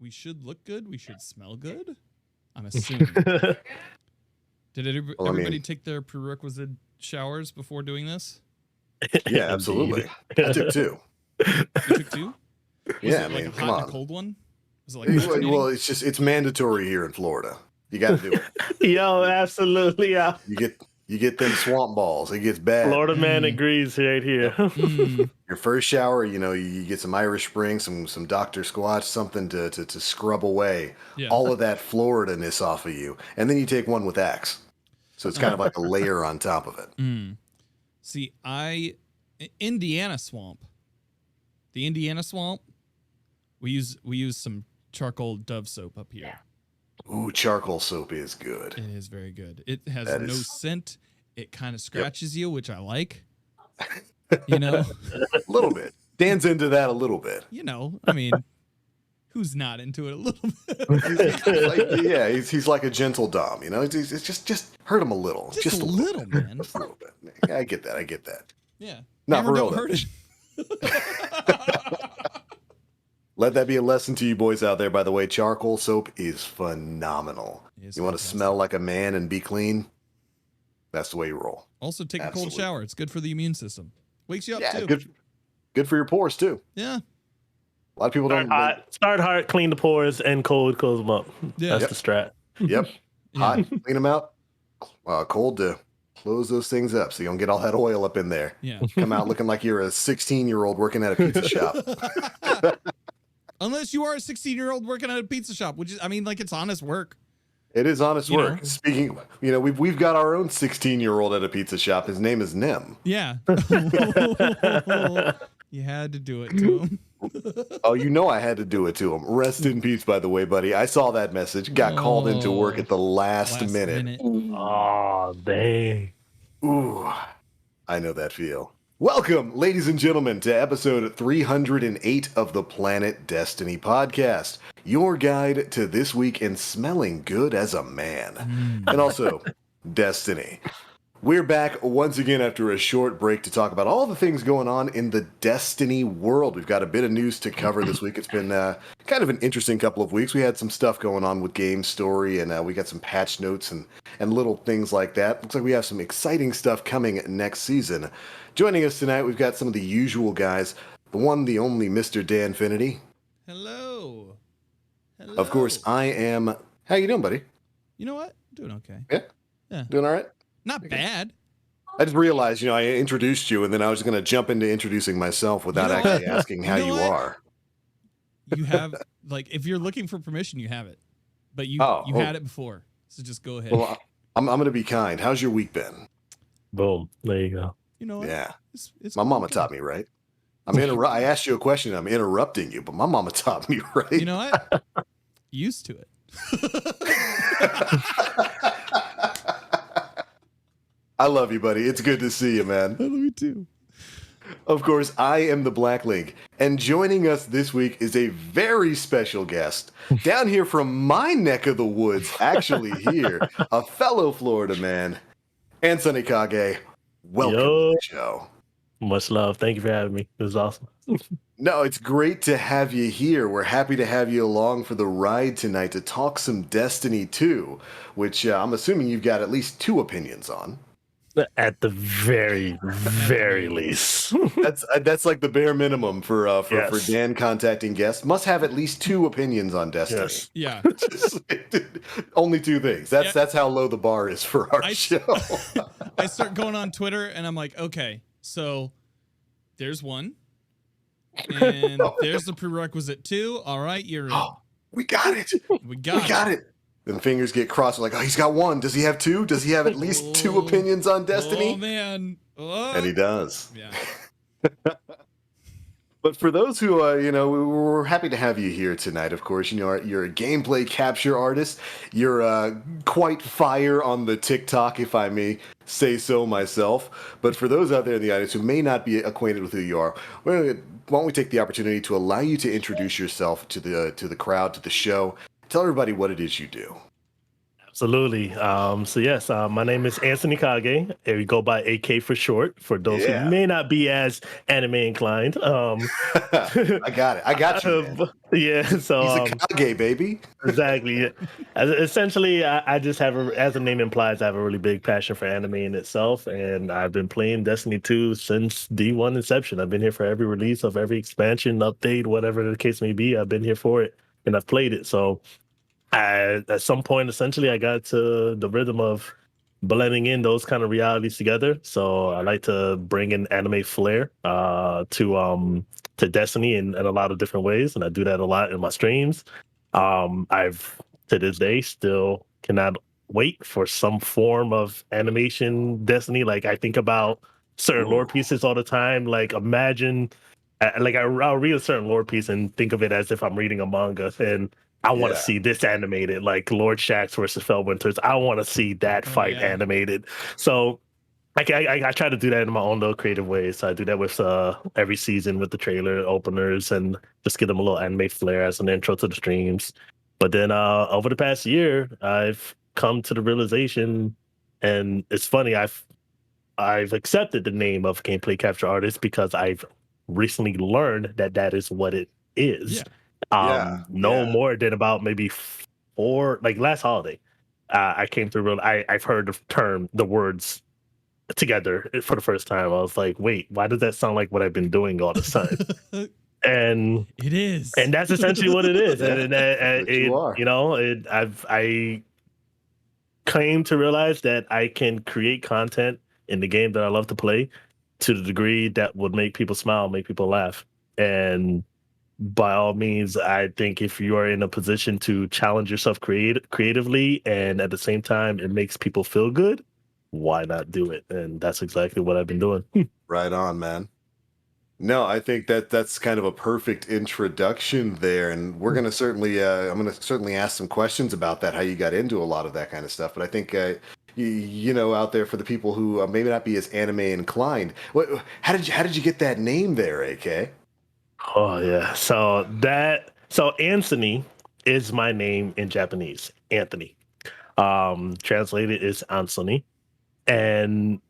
we should look good. We should smell good. I'm assuming. Did everybody take their prerequisite showers before doing this? Yeah, absolutely. I took 2. You took 2? Was Yeah, it like man, a come hot on. and a cold one? Was it like Well, it's mandatory here in Florida. You got to do it. Yo, absolutely. Yeah. You get them swamp balls. It gets bad. Florida man agrees right here. Your first shower, you get some Irish Spring, some Dr. Squatch, something to scrub away all of that Florida-ness off of you. And then you take one with Axe. So it's kind of like a layer on top of it. See, Indiana swamp. The Indiana swamp, we use some charcoal Dove soap up here. Ooh, charcoal soap is good. It is very good. It has no scent. It kind of scratches you, which I like. A little bit. Dan's into that a little bit. I mean, who's not into it a little bit? He's like a gentle dom. It's just hurt him a little. Just a little, man. Just a little bit. I get that. Yeah. Not for real. Don't hurt it. Let that be a lesson to you boys out there, by the way. Charcoal soap is phenomenal. You want to smell like a man and be clean? That's the way you roll. Also, take a cold shower. It's good for the immune system. Wakes you up, too. Good for your pores, too. Yeah. A lot of people Start hot, clean the pores, and cold close them up. Yeah. That's the strat. Yep. Hot, clean them out. Cold to close those things up so you don't get all that oil up in there. Yeah. Come out looking like you're a 16-year-old working at a pizza shop. Unless you are a 16-year-old working at a pizza shop, which is, it's honest work. It is honest work. Speaking, we've got our own 16-year-old at a pizza shop. His name is Nim. Yeah. You had to do it to him. Oh, I had to do it to him. Rest in peace, by the way, buddy. I saw that message. Got called into work at the last minute. Oh, dang. Ooh, I know that feel. Welcome, ladies and gentlemen, to episode 308 of the Planet Destiny podcast, your guide to this week in smelling good as a man, and also Destiny. We're back once again after a short break to talk about all the things going on in the Destiny world. We've got a bit of news to cover this week. It's been kind of an interesting couple of weeks. We had some stuff going on with Game Story, and we got some patch notes and little things like that. Looks like we have some exciting stuff coming next season. Joining us tonight, we've got some of the usual guys. The one, the only Mr. Dan Finity. Hello. Of course, I am... How you doing, buddy? You know what? Doing okay. Yeah? Doing all right? Not bad. I just realized, I introduced you, and then I was going to jump into introducing myself without actually asking how you are. You have, if you're looking for permission, you have it. But you had it before, so just go ahead. Well, I'm going to be kind. How's your week been? Boom. There you go. You know what? Yeah. It's my mama taught me, right? I asked you a question, I'm interrupting you, but my mama taught me, right? You know what? Used to it. I love you, buddy. It's good to see you, man. I love you too. Of course, I am the Black Link, and joining us this week is a very special guest down here from my neck of the woods, actually here, a fellow Florida man, Ansonikage. Welcome to the show. Much love. Thank you for having me. It was awesome. No, it's great to have you here. We're happy to have you along for the ride tonight to talk some Destiny 2, which I'm assuming you've got at least 2 opinions on. At the very, very least. That's like the bare minimum for Dan contacting guests. Must have at least 2 opinions on Destiny. Yes. Yeah. Only 2 things. That's how low the bar is for our show. I start going on Twitter and I'm like, okay, so there's 1. And there's the prerequisite 2. All right, you're in. We got it. We got it. Then fingers get crossed. Like, he's got 1. Does he have 2? Does he have at least 2 opinions on Destiny? Oh, man. And he does. Yeah. But for those who, we're happy to have you here tonight, of course. You're a gameplay capture artist. You're quite fire on the TikTok, if I may say so myself. But for those out there in the audience who may not be acquainted with who you are, why don't we take the opportunity to allow you to introduce yourself to the crowd, to the show. Tell everybody what it is you do. Absolutely. So yes, my name is Ansonikage, and we go by AK for short. For those who Yeah. may not be as anime inclined, I got it. I got you, man. yeah. So He's a Kage, baby. exactly. Essentially, I just have, as the name implies, I have a really big passion for anime in itself, and I've been playing Destiny 2 since D1 inception. I've been here for every release of every expansion, update, whatever the case may be. I've been here for it, and I've played it. So at some point, essentially, I got to the rhythm of blending in those kind of realities together. So I like to bring in anime flair to Destiny in a lot of different ways, and I do that a lot in my streams. I've to this day still cannot wait for some form of animation Destiny. Like I think about certain lore Ooh. pieces all the time. Like imagine, I'll read a certain lore piece and think of it as if I'm reading a manga, and I want to Yeah. see this animated, like Lord Shaxx versus Fellwinters. I want to see that fight yeah. animated. So I try to do that in my own little creative ways. So I do that with every season with the trailer openers and just give them a little anime flair as an intro to the streams. But then over the past year, I've come to the realization, and it's funny, I've accepted the name of gameplay capture artist because I've recently learned that that is what it is. Yeah. No more than about maybe four, like last holiday, I came to real. I've heard the term, the words together for the first time. I was like, wait, why does that sound like what I've been doing all this time? And It is. that's essentially what it is. You are. I came to realize that I can create content in the game that I love to play to the degree that would make people smile, make people laugh. And by all means, I think if you are in a position to challenge yourself creatively and at the same time it makes people feel good, why not do it? And that's exactly what I've been doing. Right on, man. No, I think that's kind of a perfect introduction there, and we're gonna certainly, I'm gonna certainly ask some questions about that, how you got into a lot of that kind of stuff. But I think, you know, out there for the people who maybe not be as anime inclined, how did you get that name there, AK? Oh yeah. So Anthony is my name in Japanese. Anthony. Translated is Ansoni. And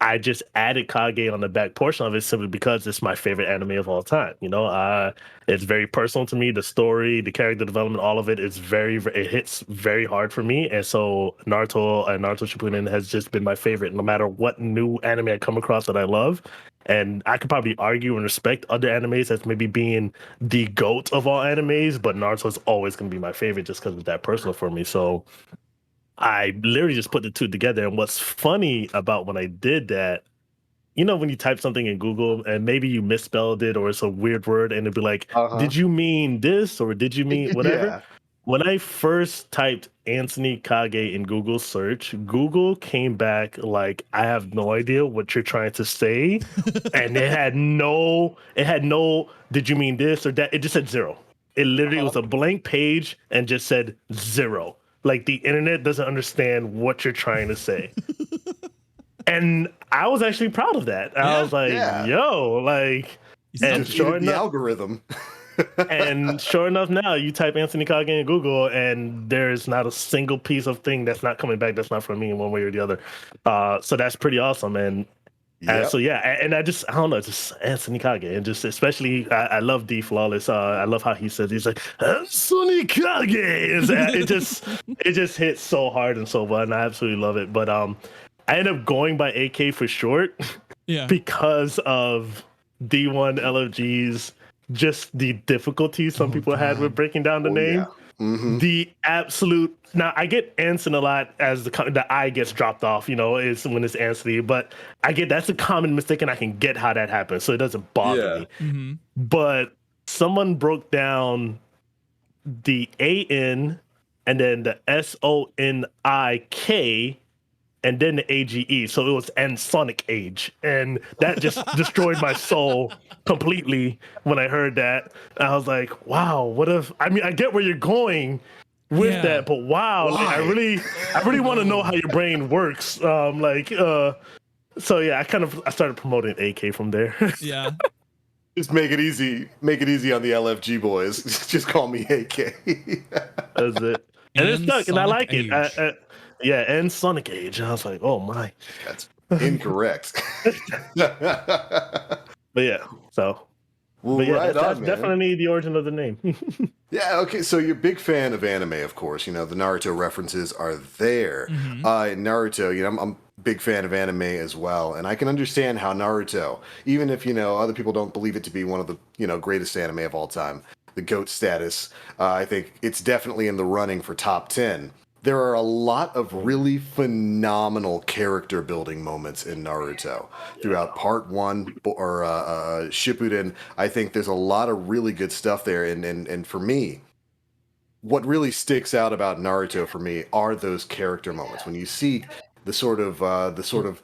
I just added Kage on the back portion of it simply because it's my favorite anime of all time. You know, it's very personal to me. The story, the character development, all of it is it hits very hard for me. And so Naruto and Naruto Shippuden has just been my favorite, no matter what new anime I come across that I love. And I could probably argue and respect other animes as maybe being the GOAT of all animes, but Naruto is always going to be my favorite just because it's that personal for me. So I literally just put the two together. And what's funny about when I did that, you know, when you type something in Google and maybe you misspelled it or it's a weird word and it'd be like, did you mean this or did you mean whatever? Yeah. When I first typed Anthony Kage in Google search, Google came back like, I have no idea what you're trying to say. And it had no, did you mean this or that? It just said zero. It literally was a blank page and just said zero. Like the internet doesn't understand what you're trying to say. And I was actually proud of that. I was like, yo, like, and sure enough, the algorithm. and sure enough, now you type Anthony Kage in Google, and there's not a single piece of thing that's not coming back that's not from me in one way or the other. So that's pretty awesome. And so and I don't know, just Anthony Kage, and just especially I love D Flawless. I love how he says he's like Anthony Kage. It just hits so hard and so well, and I absolutely love it. But I end up going by AK for short, because of D1 LFG's just the difficulty some people had with breaking down the name. Yeah. Mm-hmm. The absolute, now I get Anson a lot as the I gets dropped off, you know, is when it's Anthony, but I get that's a common mistake and I can get how that happens, so it doesn't bother me. Mm-hmm. But someone broke down the AN and then the SONIK and then the AGE, so it was Ansonikage, and that just destroyed my soul completely when I heard that. I was like, wow, what if, I mean, I get where you're going with that, but wow, like, I really want to know how your brain works. So yeah, I started promoting AK from there. Yeah. Just make it easy on the LFG boys. Just call me AK. That's it. And it's And stuck, and I Sonic like it. Age. Yeah, and Ansonikage. And I was like, oh my. That's incorrect. But yeah, so. Well, But yeah, right that's on, man. definitely the origin of the name. Yeah, okay, so you're a big fan of anime, of course. You know, the Naruto references are there. Mhm. Naruto, you know, I'm a big fan of anime as well, and I can understand how Naruto, even if, you know, other people don't believe it to be one of the, you know, greatest anime of all time, the GOAT status, I think it's definitely in the running for top 10. There are a lot of really phenomenal character building moments in Naruto throughout part one or Shippuden. I think there's a lot of really good stuff there, and for me, what really sticks out about Naruto for me are those character moments when you see the sort of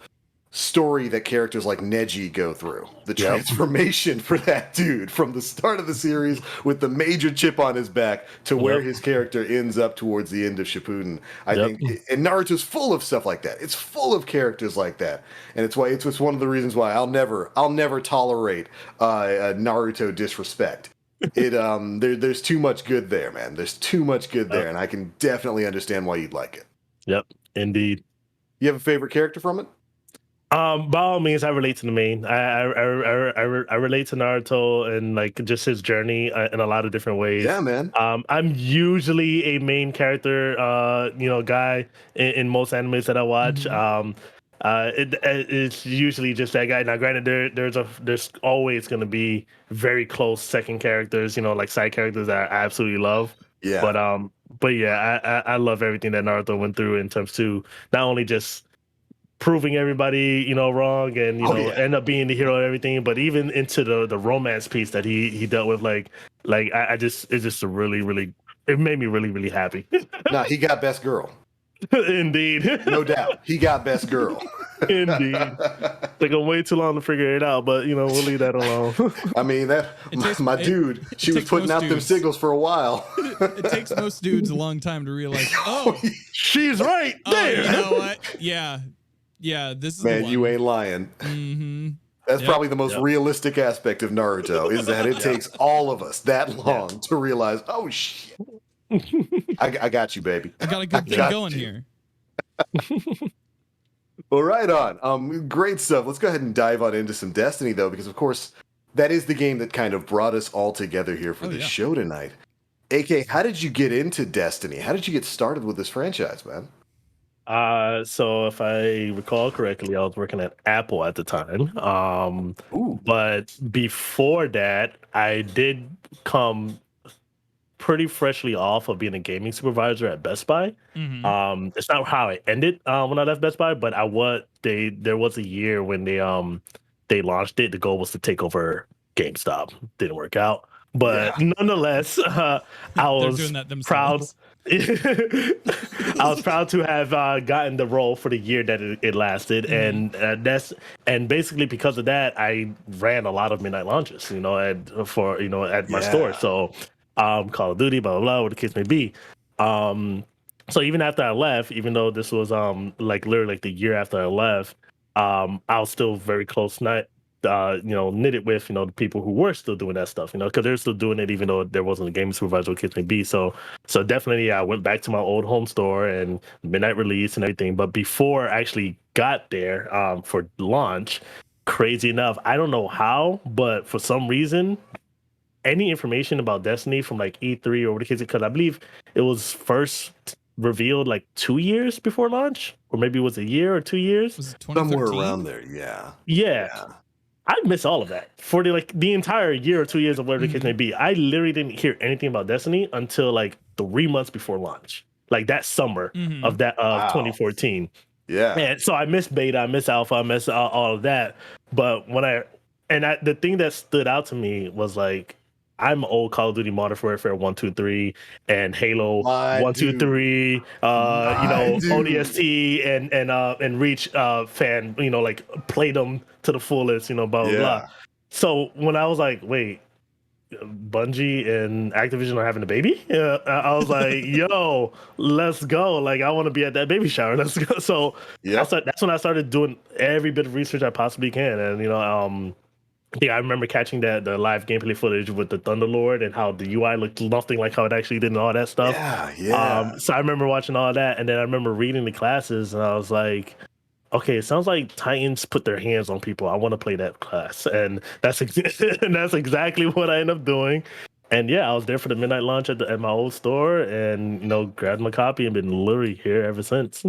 story that characters like Neji go through, the Yep. transformation for that dude from the start of the series with the major chip on his back to where Yep. his character ends up towards the end of Shippuden. I Yep. think, and Naruto's full of stuff like that. It's full of characters like that, and it's one of the reasons why I'll never tolerate Naruto disrespect. There's too much good there, man. There's too much good there, and I can definitely understand why you'd like it. Yep, indeed. You have a favorite character from it? By all means, I relate to the main. I relate to Naruto and like just his journey in a lot of different ways. Yeah, man. I'm usually a main character, guy in most animes that I watch. Mhm. It's usually just that guy. Now, granted, there's always going to be very close second characters, like side characters that I absolutely love. Yeah. But yeah, I love everything that Naruto went through in terms to not only just proving everybody wrong and end up being the hero and everything, but even into the romance piece that he dealt with, it's just a really it made me really happy. Nah, he got best girl. Indeed. No doubt. He got best girl. Indeed. Took him way too long to figure it out, but we'll leave that alone. I mean, dude, she was putting out them signals for a while. It takes most dudes a long time to realize, she's right there. You know what? Yeah, this is Man, the one. you ain't lying. Mm-hmm. That's probably the most realistic aspect of Naruto, is that it takes all of us that long to realize, oh shit. I got you, baby. I got a good thing going here. Well, right on. Great stuff. Let's go ahead and dive on into some Destiny, though, because of course that is the game that kind of brought us all together here for this show tonight. AK, how did you get into Destiny? How did you get started with this franchise, man? So if I recall correctly, I was working at Apple at the time. But before that, I did come pretty freshly off of being a gaming supervisor at Best Buy. Mm-hmm. It's not how I ended when I left Best Buy, but there was a year when they launched it. The goal was to take over GameStop. Didn't work out. But nonetheless, I was proud. I was proud to have gotten the role for the year that it lasted, and basically because of that, I ran a lot of midnight launches, at my store. So, Call of Duty, blah blah blah, what the case may be. So even after I left, even though this was literally the year after I left, I was still very close knitted with the people who were still doing that stuff, because they're still doing it even though there wasn't a gaming supervisor, what case may be. So definitely I went back to my old home store and midnight release and everything. But before I actually got there for launch, crazy enough, I don't know how, but for some reason, any information about Destiny from E3 or what the case, because I believe it was first revealed 2 years before launch, or maybe it was a year or 2 years. Was it somewhere around there? Yeah. I miss all of that for the entire year or 2 years of whatever the case may be. I literally didn't hear anything about Destiny until 3 months before launch, that summer of 2014. Yeah. And so I miss beta, I miss alpha, I miss all of that. But the thing that stood out to me was I'm old Call of Duty Modern Warfare 1, 2, 3, and Halo 1, 2, 3, ODST and Reach fan, played them to the fullest, blah blah blah. So when I was wait, Bungie and Activision are having a baby? I was yo, let's go. I want to be at that baby shower. Let's go. So that's when I started doing every bit of research I possibly can, and Yeah, I remember catching the live gameplay footage with the Thunderlord and how the UI looked nothing like how it actually did and all that stuff. Yeah. So I remember watching all that, and then I remember reading the classes, and I was like, okay, it sounds like Titans put their hands on people. I want to play that class, and and that's exactly what I ended up doing. And yeah, I was there for the midnight launch at my old store, and grabbed my copy and been literally here ever since.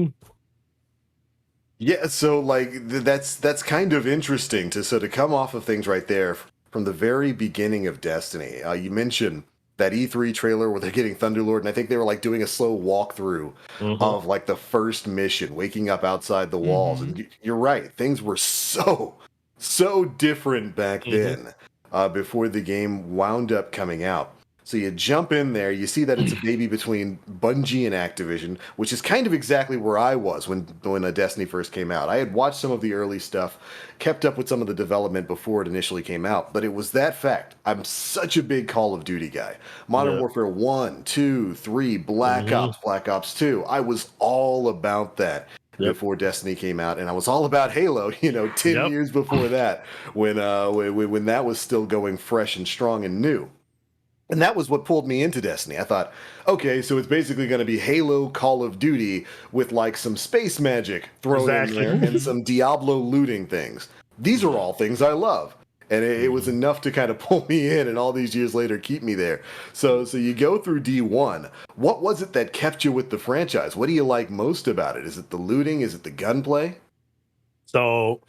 Yeah, so like that's kind of interesting to come off of things right there from the very beginning of Destiny. You mentioned that E3 trailer where they're getting Thunderlord, and I think they were like doing a slow walkthrough of like the first mission, waking up outside the walls. And you're right, things were so different back then, before the game wound up coming out. So you jump in there, you see that it's a baby between Bungie and Activision, which is kind of exactly where I was when Destiny first came out. I had watched some of the early stuff, kept up with some of the development before it initially came out, but it was that fact. I'm such a big Call of Duty guy. Modern Warfare 1, 2, 3, Black Ops, Black Ops 2. I was all about that. Before Destiny came out, and I was all about Halo, 10 years before that, when that was still going fresh and strong and new. And that was what pulled me into Destiny. I thought, okay, so it's basically going to be Halo Call of Duty with like some space magic thrown in there and some Diablo looting things. These are all things I love. And it was enough to kind of pull me in, and all these years later keep me there. So you go through D1. What was it that kept you with the franchise? What do you like most about it? Is it the looting? Is it the gunplay? So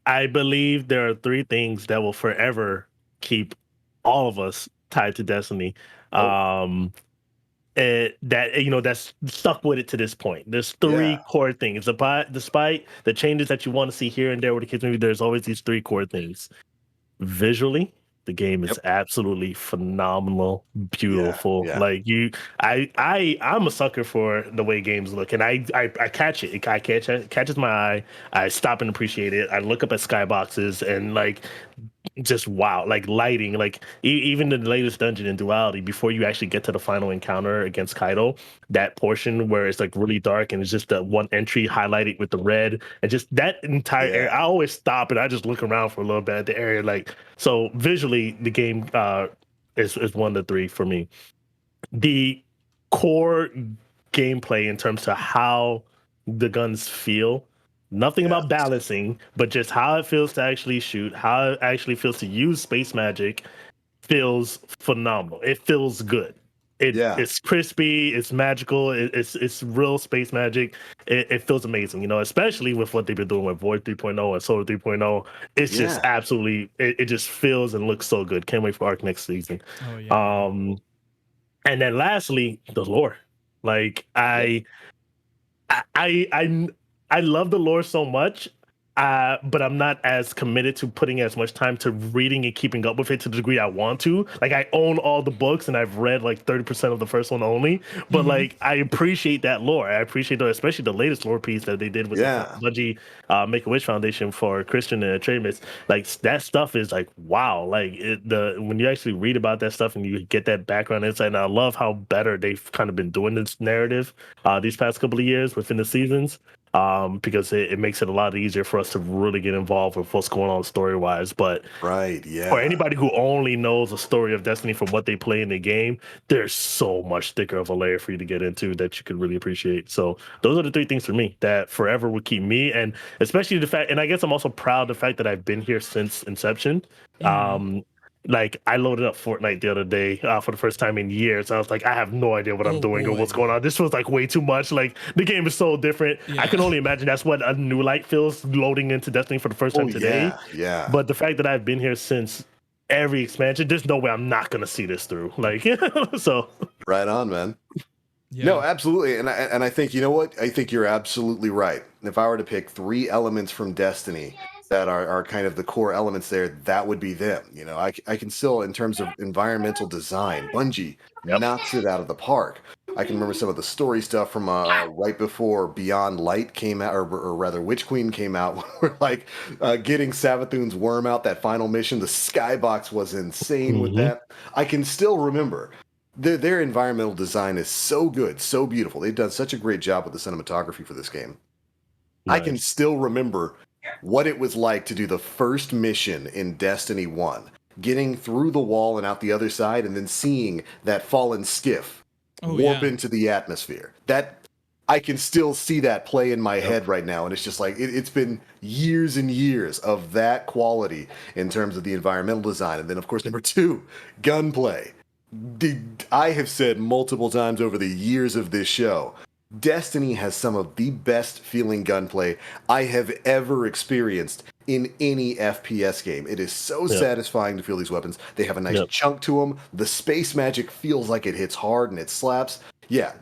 I believe there are three things that will forever keep all of us tied to Destiny. That's stuck with it to this point. There's three core things. Despite the changes that you want to see here and there with the kids movie, there's always these three core things. Visually, the game is absolutely phenomenal, beautiful. Like I'm a sucker for the way games look, and I catch it. It catches my eye. I stop and appreciate it. I look up at skyboxes and like just wow, like lighting, like even the latest dungeon in Duality, before you actually get to the final encounter against Kaido, that portion where it's like really dark and it's just that one entry highlighted with the red, and just that entire area. I always stop and I just look around for a little bit at the area. Like, so visually the game is one of the three for me. The core gameplay in terms of how the guns feel. Nothing about balancing, but just how it feels to actually shoot, how it actually feels to use space magic feels phenomenal. It feels good. It's crispy, it's magical, it's real space magic. It feels amazing, especially with what they've been doing with Void 3.0 and Solar 3.0. It's just absolutely, it just feels and looks so good. Can't wait for Arc next season. Oh, yeah. And then lastly, the lore. Like I love the lore so much, but I'm not as committed to putting as much time to reading and keeping up with it to the degree I want to. Like, I own all the books and I've read like 30% of the first one only. But like, I appreciate that lore. I appreciate especially the latest lore piece that they did with the Bungie Make-A-Wish Foundation for Christian and Atreus. Like, that stuff is like, wow. Like, when you actually read about that stuff and you get that background insight, and I love how better they've kind of been doing this narrative these past couple of years within the seasons. Because it makes it a lot easier for us to really get involved with what's going on story-wise. But for anybody who only knows the story of Destiny from what they play in the game, there's so much thicker of a layer for you to get into that you could really appreciate. So those are the three things for me that forever would keep me, and especially the fact, and I guess I'm also proud of the fact that I've been here since inception. Like, I loaded up Fortnite the other day for the first time in years. I was like, I have no idea what I'm doing or what's going on. This was like way too much. Like, the game is so different. I can only imagine that's what a new light feels loading into Destiny for the first time today. But the fact that I've been here since every expansion, there's no way I'm not gonna see this through. Like, so right on, man. No, absolutely. And I think, you know what? I think you're absolutely right. If I were to pick three elements from Destiny that are kind of the core elements there, that would be them. I can still, in terms of environmental design, Bungie knocks it out of the park. I can remember some of the story stuff from right before Beyond Light came out, or rather Witch Queen came out. We're like getting Savathun's worm out, that final mission. The skybox was insane with that. I can still remember. Their environmental design is so good, so beautiful. They've done such a great job with the cinematography for this game. I can still remember what it was like to do the first mission in Destiny 1, getting through the wall and out the other side, and then seeing that fallen skiff warp into the atmosphere. That I can still see that play in my head right now, and it's just like it's been years and years of that quality in terms of the environmental design. And then, of course, number 2, gunplay. I have said multiple times over the years of this show, Destiny has some of the best feeling gunplay I have ever experienced in any FPS game. It is so satisfying to feel these weapons. They have a nice chunk to them. The space magic feels like it hits hard and it slaps. Yeah,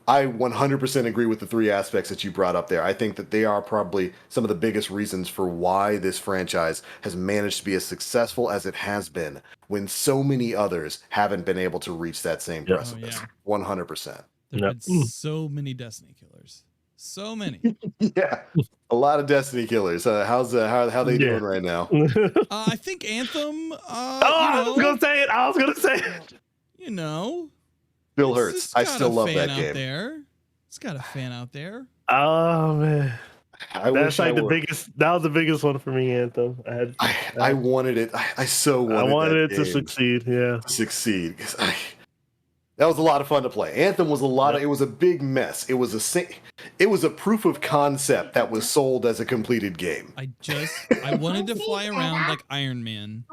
I 100% agree with the 3 aspects that you brought up there. I think that they are probably some of the biggest reasons for why this franchise has managed to be as successful as it has been when so many others haven't been able to reach that same precipice. 100%. There have been so many Destiny killers. So many. Yeah. A lot of Destiny killers. How they doing right now? I think Anthem. I was gonna say it. You know. Bill Hurts. I still love that game. It's got a fan out there. Oh man, That's like the biggest. That was the biggest one for me, Anthem. I wanted it. I so wanted. I wanted it to succeed. Yeah, succeed. That was a lot of fun to play. Anthem was a lot of. It was a big mess. It was a proof of concept that was sold as a completed game. I wanted to fly around like Iron Man.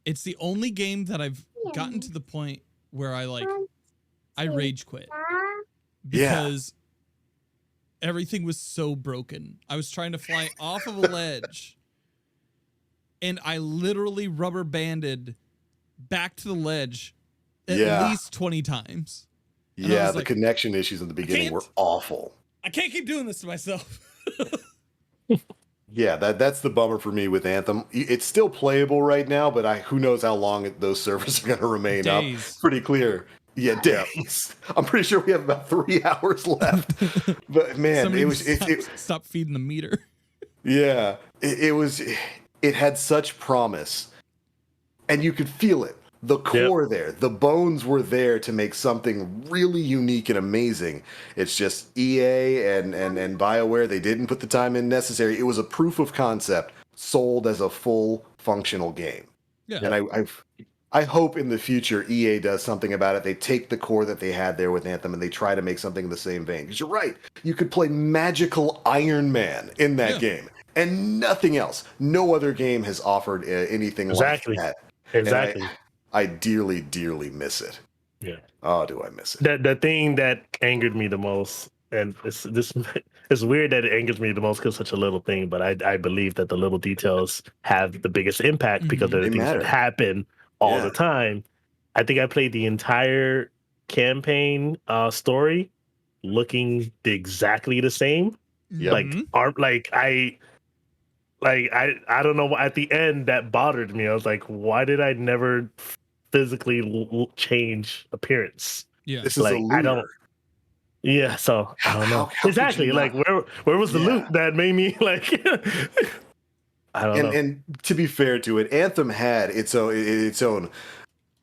It's the only game that I've gotten to the point where I rage quit because everything was so broken. I was trying to fly off of a ledge and I literally rubber banded back to the ledge at least 20 times. And the connection issues in the beginning were awful. I can't keep doing this to myself. Yeah, that's the bummer for me with Anthem. It's still playable right now, but who knows how long those servers are going to remain up. Pretty clear. Yeah, days. I'm pretty sure we have about 3 hours left. But man, stop feeding the meter. Yeah, it had such promise, and you could feel it. The core there, the bones were there to make something really unique and amazing. It's just EA and BioWare, they didn't put the time in necessary. It was a proof of concept sold as a full functional game. Yeah. And I hope in the future EA does something about it. They take the core that they had there with Anthem and they try to make something in the same vein. Because you're right, you could play magical Iron Man in that game and nothing else. No other game has offered anything like that. Exactly. I dearly, dearly miss it. Yeah. Oh, do I miss it? The thing that angered me the most, and it's weird that it angers me the most because it's such a little thing, but I believe that the little details have the biggest impact because they're the things that happen all the time. I think I played the entire campaign story looking exactly the same. I don't know. At the end, that bothered me. I was like, why did I never physically change appearance? Yeah, this is a looter. I don't. Yeah, so I don't know exactly. Like, where was the loot that made me like? I don't know. And to be fair to it, Anthem had its own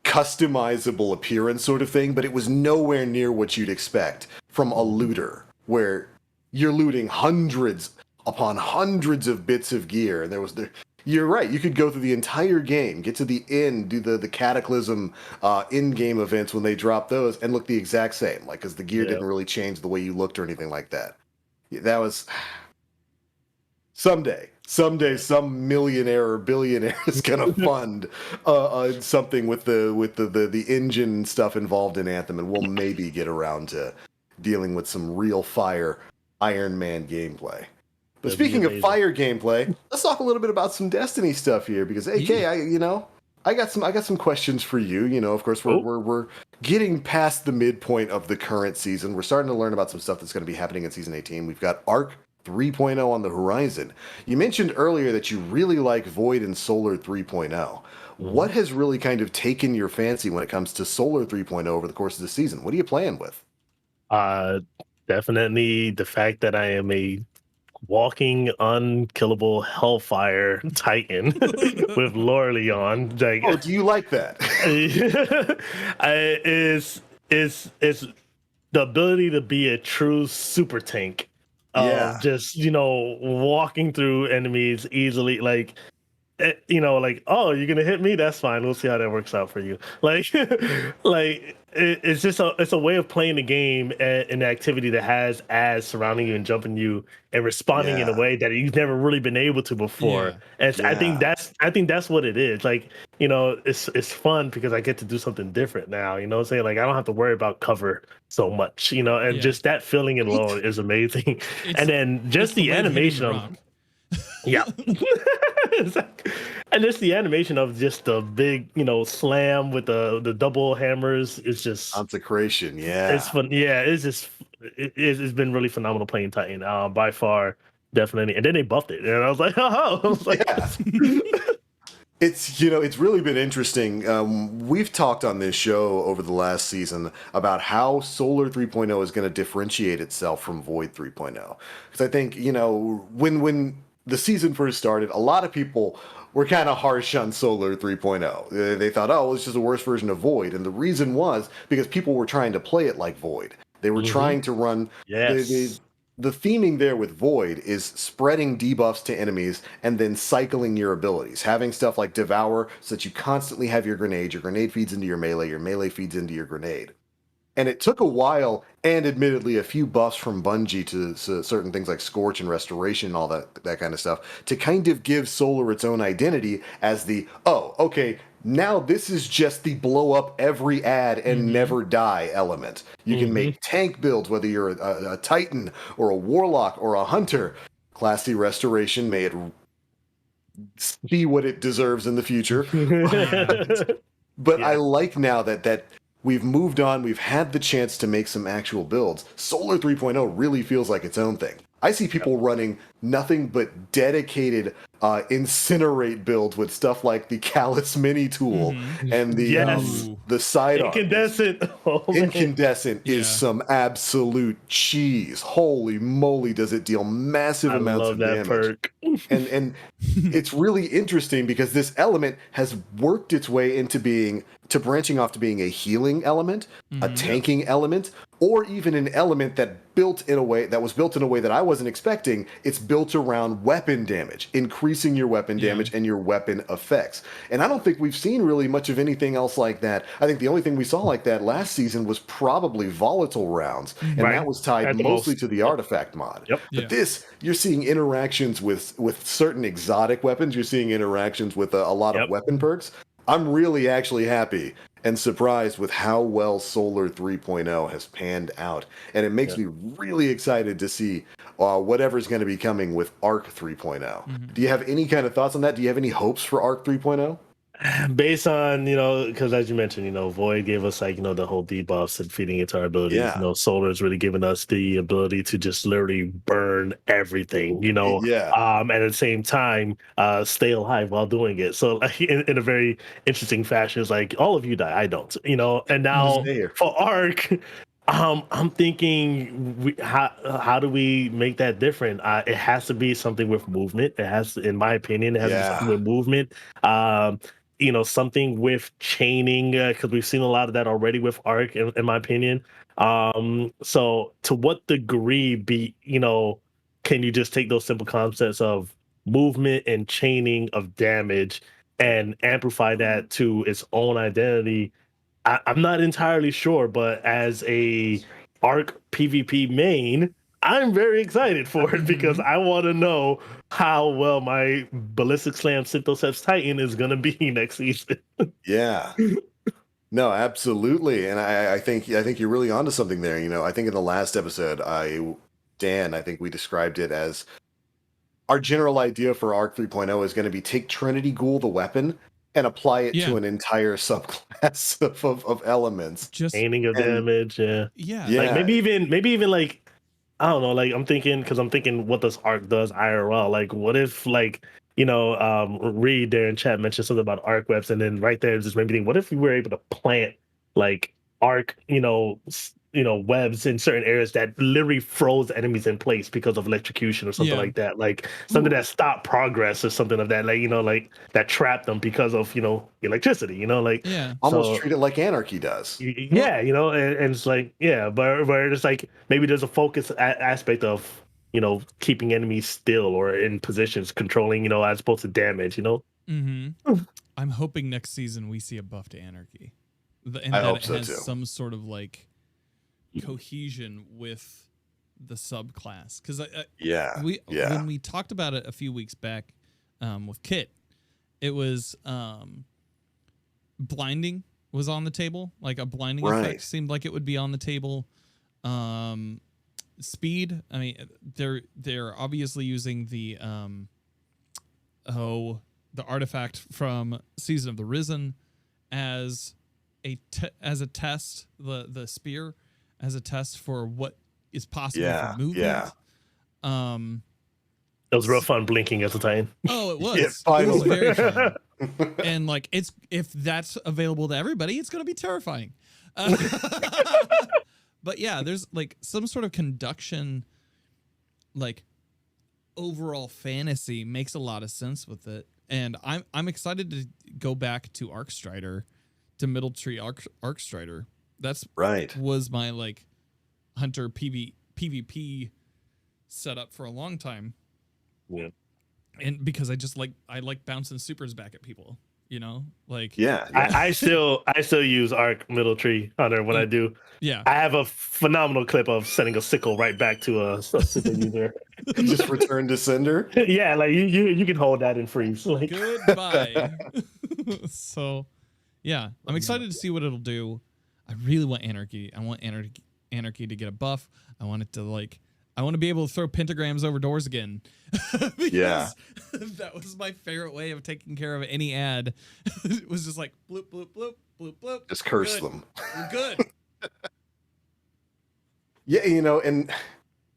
customizable appearance sort of thing, but it was nowhere near what you'd expect from a looter, where you're looting hundreds upon hundreds of bits of gear. And you're right, you could go through the entire game, get to the end, do the Cataclysm in-game events when they drop those, and look the exact same, like, because the gear didn't really change the way you looked or anything like that. That was someday some millionaire or billionaire is gonna fund something with the engine stuff involved in Anthem, and we'll maybe get around to dealing with some real fire Iron Man gameplay. But speaking of fire gameplay, let's talk a little bit about some Destiny stuff here, because AK, I got some questions for you. You know, of course, we're getting past the midpoint of the current season. We're starting to learn about some stuff that's going to be happening in season 18. We've got Arc 3.0 on the horizon. You mentioned earlier that you really like Void and Solar 3.0. What has really kind of taken your fancy when it comes to Solar 3.0 over the course of the season? What are you playing with? Definitely the fact that I am a walking unkillable hellfire titan with Lorelei on. Like, oh, do you like that? Is the ability to be a true super tank of just, walking through enemies easily. Like, like, oh, you're gonna hit me, that's fine, we'll see how that works out for you. Like it's just it's a way of playing the game, and an activity that has ads surrounding you and jumping you and responding in a way that you've never really been able to before. And I think that's what it is. Like, it's fun because I get to do something different now, what I'm saying? Like, I don't have to worry about cover so much, and just that feeling alone is amazing. And then just the animation of yeah. And just the animation of just the big, slam with the double hammers is just consecration. It's fun. Yeah, it's just it's been really phenomenal playing Titan. By far, definitely. And then they buffed it, and I was like, oh, I was like, It's really been interesting. We've talked on this show over the last season about how Solar 3.0 is going to differentiate itself from Void 3.0. Because I think, when the season first started, a lot of people were kind of harsh on Solar 3.0. They thought, oh, it's just a worse version of Void. And the reason was because people were trying to play it like Void. They were trying to run... Yes. The theming there with Void is spreading debuffs to enemies and then cycling your abilities. Having stuff like Devour so that you constantly have your grenade feeds into your melee feeds into your grenade. And it took a while, and admittedly a few buffs from Bungie to certain things like Scorch and Restoration and all that kind of stuff, to kind of give Solar its own identity as the, oh, okay, now this is just the blow up every ad and never die element. You can make tank builds, whether you're a Titan or a Warlock or a Hunter. Class C Restoration, may it be what it deserves in the future. But I like now that we've moved on, we've had the chance to make some actual builds. Solar 3.0 really feels like its own thing. I see people running nothing but dedicated incinerate builds with stuff like the Callus mini tool and the side incandescent. Incandescent is some absolute cheese. Holy moly, does it deal massive amounts of damage. Perk. and it's really interesting because this element has worked its way into branching off to being a healing element, a tanking element, or even an element that was built in a way that I wasn't expecting. It's built around weapon damage, increasing your weapon damage and your weapon effects. And I don't think we've seen really much of anything else like that. I think the only thing we saw like that last season was probably volatile rounds, and that was tied mostly to the artifact mod. But this, you're seeing interactions with certain exotic weapons. You're seeing interactions with a lot of weapon perks. I'm really actually happy and surprised with how well Solar 3.0 has panned out. And it makes me really excited to see whatever's going to be coming with Arc 3.0. Do you have any kind of thoughts on that? Do you have any hopes for Arc 3.0? Based on, because as you mentioned, Void gave us like, the whole debuffs and feeding into our abilities. Solar has really given us the ability to just literally burn everything, at the same time, stay alive while doing it. So like in a very interesting fashion, it's like all of you die, I don't, and now for Arc, I'm thinking, how do we make that different? It has to be something with movement. It has, in my opinion, it has to be something with movement. Something with chaining, because we've seen a lot of that already with Arc, in my opinion. So to what degree can you just take those simple concepts of movement and chaining of damage and amplify that to its own identity? I'm not entirely sure, but as a Arc PvP main, I'm very excited for it because I want to know how well my Ballistic Slam Synthoceps Titan is going to be next season. No, absolutely. And I think you're really onto something there. I think in the last episode, Dan, I think we described it as our general idea for Arc 3.0 is going to be take Trinity Ghoul, the weapon, and apply it to an entire subclass of elements. Just chaining of damage, like maybe even like, I don't know, like I'm thinking what does Arc does IRL? Like what if Reed there in chat mentioned something about Arc webs, and then right there just maybe think, what if we were able to plant like Arc, webs in certain areas that literally froze enemies in place because of electrocution or something like that, like something that stopped progress or something of that, like that trapped them because of electricity, almost treat it like Anarchy does. And it's like but it's like maybe there's a focus aspect of keeping enemies still or in positions, controlling, as opposed to damage, Mm-hmm. I'm hoping next season we see a buff to Anarchy. And I that hope it so, has too. some sort of like cohesion with the subclass. Because when we talked about it a few weeks back with Kit, it was blinding was on the table. Like a blinding effect seemed like it would be on the table. Speed, I mean, they're obviously using the artifact from Season of the Risen as a test, the spear as a test for what is possible for movement. It was real fun blinking as a Titan. Oh, it was. Yeah, it was very fun. And like, if that's available to everybody, it's going to be terrifying. But yeah, there's like some sort of conduction, like overall fantasy makes a lot of sense with it. And I'm excited to go back to Arcstrider, to Middle Tree Arcstrider. That's was my like hunter PvP setup for a long time. Yeah. And because I like bouncing supers back at people, like I still use Arc Middle Tree Hunter when I do. Yeah, I have a phenomenal clip of sending a sickle right back to a super user. Just return to sender. Yeah, like you can hold that in freeze. Like goodbye. So, yeah, I'm excited to see what it'll do. I really want Anarchy. I want Anarchy to get a buff. I want it to I want to be able to throw pentagrams over doors again. Because that was my favorite way of taking care of any ad. It was just like bloop, bloop, bloop, bloop, bloop. Just curse them. We're good. Yeah, and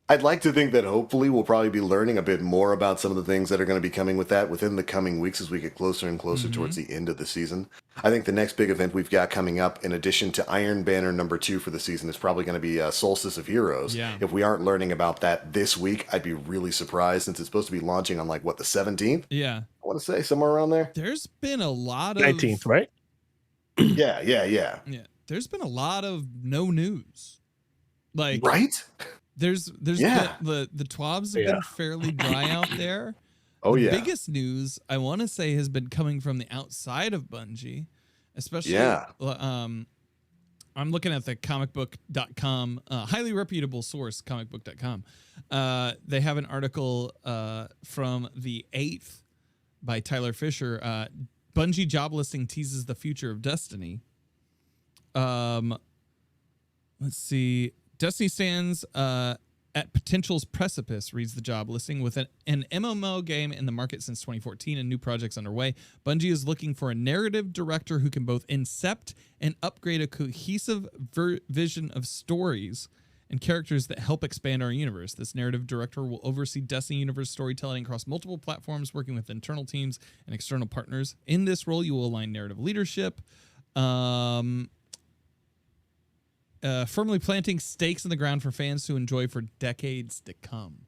I'd like to think that hopefully we'll probably be learning a bit more about some of the things that are going to be coming with that within the coming weeks as we get closer and closer towards the end of the season. I think the next big event we've got coming up, in addition to Iron Banner #2 for the season, is probably going to be Solstice of Heroes. Yeah. If we aren't learning about that this week, I'd be really surprised, since it's supposed to be launching on the 17th? Yeah. I want to say somewhere around there. There's been a lot of 19th, right? Yeah. Yeah. There's been a lot of no news. Like There's been, the TWABs have been fairly dry out there. The biggest news I want to say has been coming from the outside of Bungie, especially I'm looking at the comicbook.com, highly reputable source, comicbook.com. They have an article from the 8th by Tyler Fisher. Bungie job listing teases the future of Destiny. Let's see. Destiny stands at potential's precipice, reads the job listing. With an MMO game in the market since 2014 and new projects underway, Bungie is looking for a narrative director who can both incept and upgrade a cohesive vision of stories and characters that help expand our universe. This narrative director will oversee Destiny universe storytelling across multiple platforms, working with internal teams and external partners. In this role, you will align narrative leadership, firmly planting stakes in the ground for fans to enjoy for decades to come.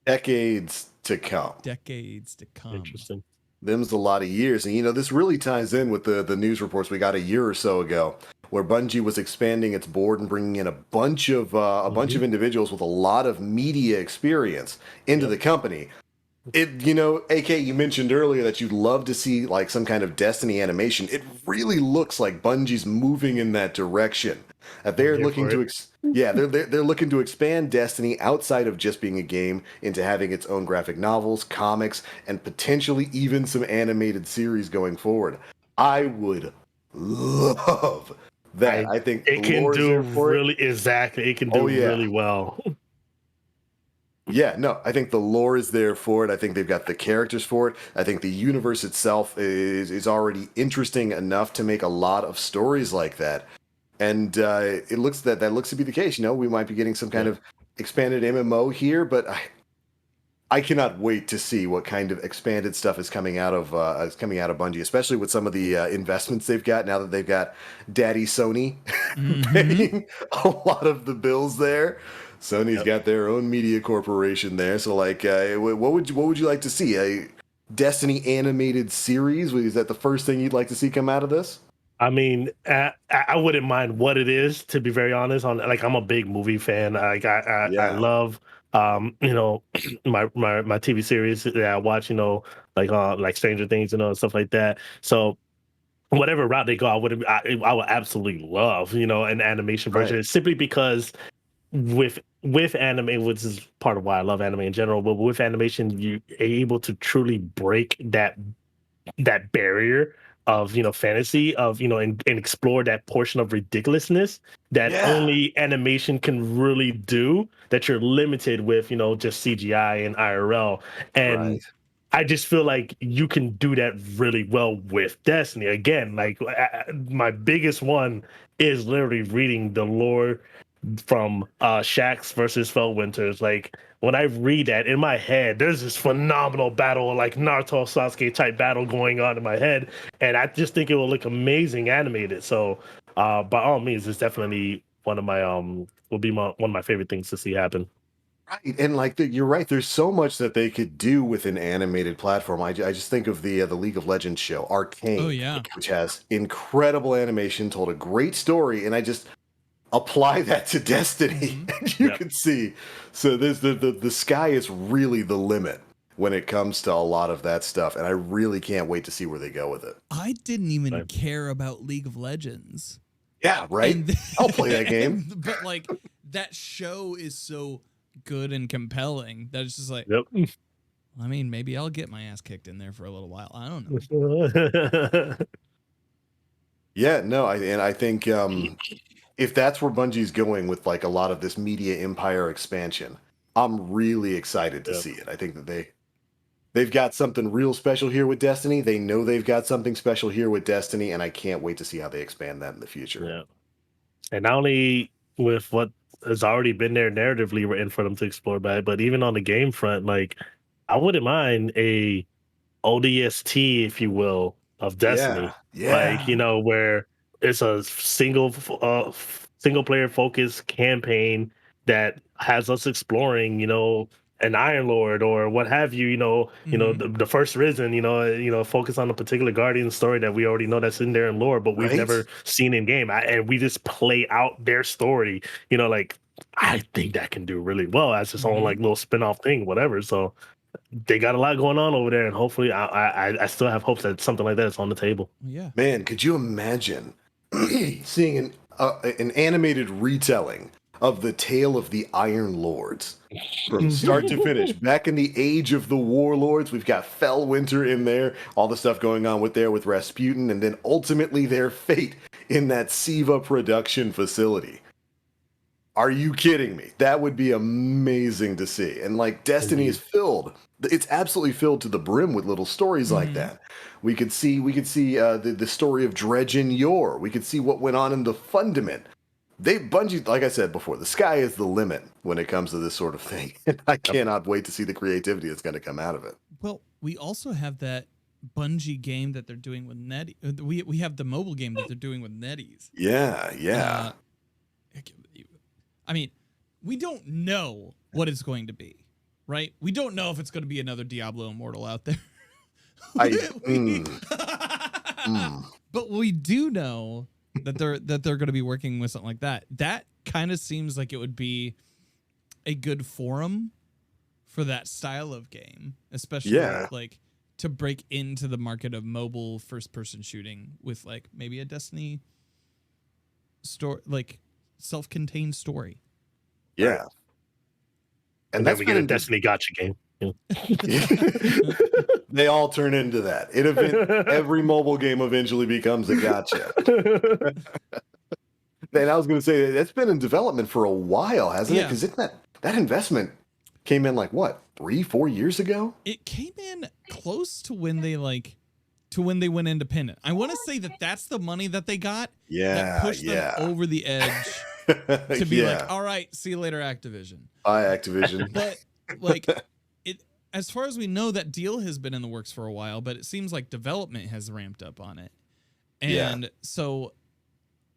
Decades to come. Decades to come. Interesting. Them's a lot of years. And, this really ties in with the news reports we got a year or so ago, where Bungie was expanding its board and bringing in a bunch of individuals with a lot of media experience into the company. AK, you mentioned earlier that you'd love to see some kind of Destiny animation. It really looks like Bungie's moving in that direction. They're looking to they're looking to expand Destiny outside of just being a game into having its own graphic novels, comics, and potentially even some animated series going forward. I would love that. I think it can do really exactly. It can do really well. Yeah, no, I think the lore is there for it. I think they've got the characters for it. I think the universe itself is already interesting enough to make a lot of stories like that. And it looks that looks to be the case. We might be getting some kind of expanded MMO here, but I cannot wait to see what kind of expanded stuff is coming out of Bungie, especially with some of the investments they've got now that they've got Daddy Sony paying a lot of the bills there. Sony's got their own media corporation there. So, what would you like to see? A Destiny animated series? Is that the first thing you'd like to see come out of this? I mean, I wouldn't mind what it is, to be very honest. I'm a big movie fan. I love You know, my TV series that I watch, you know, like Stranger Things, you know, and stuff like that. So whatever route they go, I would absolutely love, you know, an animation version, Right. simply because with anime, which is part of why I love anime in general, but with animation, you are able to truly break that barrier of, you know, fantasy, of, you know, and explore that portion of ridiculousness that Yeah. only animation can really do, that you're limited with, you know, just CGI and IRL. And Right. I just feel like you can do that really well with Destiny. Again, like my biggest one is literally reading the lore from Shax versus Fellwinters. Like when I read that in my head, there's this phenomenal battle, like Naruto Sasuke type battle going on in my head, and I just think it will look amazing animated. So by all means, it's definitely one of my will be one of my favorite things to see happen. Right, and like you're right. There's so much that they could do with an animated platform. I just think of the League of Legends show, Oh Arcane, yeah. which has incredible animation, told a great story, and I just apply that to Destiny, hmm and you Yeah. can see. So there's the sky is really the limit when it comes to a lot of that stuff, and I really can't wait to see where they go with it. I didn't even Right. care about League of Legends. Yeah, right. And, I'll play that game. but like that show is so good and compelling that it's just like, Yep. I mean, maybe I'll get my ass kicked in there for a little while. I don't know. Yeah, no, I think if that's where Bungie's going with like a lot of this media empire expansion, I'm really excited to Yep. see it. I think that they've got something real special here with Destiny. They know they've got something special here with Destiny, and I can't wait to see how they expand that in the future. Yeah. And not only with what has already been there narratively written for them to explore, but even on the game front, like I wouldn't mind a ODST, if you will, of Yeah, Destiny. Like, yeah, you know, where it's a single player focused campaign that has us exploring, you know, an Iron Lord or what have you, hmm the first Risen, focus on a particular Guardian story that we already know that's in there in lore, but we've right. never seen in game. And we just play out their story, like I think that can do really well as its own hmm like little spin-off thing, whatever. So they got a lot going on over there, and hopefully, I still have hopes that something like that is on the table. Yeah. Man, could you imagine seeing an animated retelling of the tale of the Iron Lords? From start to finish, back in the age of the warlords, we've got Fellwinter in there, all the stuff going on with Rasputin, and then ultimately their fate in that Siva production facility. Are you kidding me? That would be amazing to see. And like Destiny is Indeed. filled, it's absolutely filled to the brim with little stories like hmm that. We could see the story of Dredge and Yor. We could see what went on in the Fundament. They Bungie, like I said before, the sky is the limit when it comes to this sort of thing. And I Yep. cannot wait to see the creativity that's going to come out of it. Well, we also have that Bungie game that they're doing with Net. We have the mobile game that they're doing with NetEase. Yeah, yeah. Uh, I mean, we don't know what it's going to be, right? We don't know if it's going to be another Diablo Immortal out there. I We- mm. But we do know that they're going to be working with something like that. That kind of seems like it would be a good forum for that style of game, especially Yeah. like to break into the market of mobile first person shooting with like maybe a Destiny story, like self-contained story. Yeah. And then that's we been get a in de- Destiny gotcha game. They all turn into that. Every mobile game eventually becomes a gotcha. And I was going to say that's been in development for a while, hasn't it? Yeah. Because that investment came in like what 3-4 years ago? It came in close to when they went independent. I want to say that that's the money that they got that Yeah, pushed them yeah, over the edge to be yeah. like, all right, see you later, Activision. Hi, Activision. But like it, as far as we know, that deal has been in the works for a while, but it seems like development has ramped up on it. Yeah. And so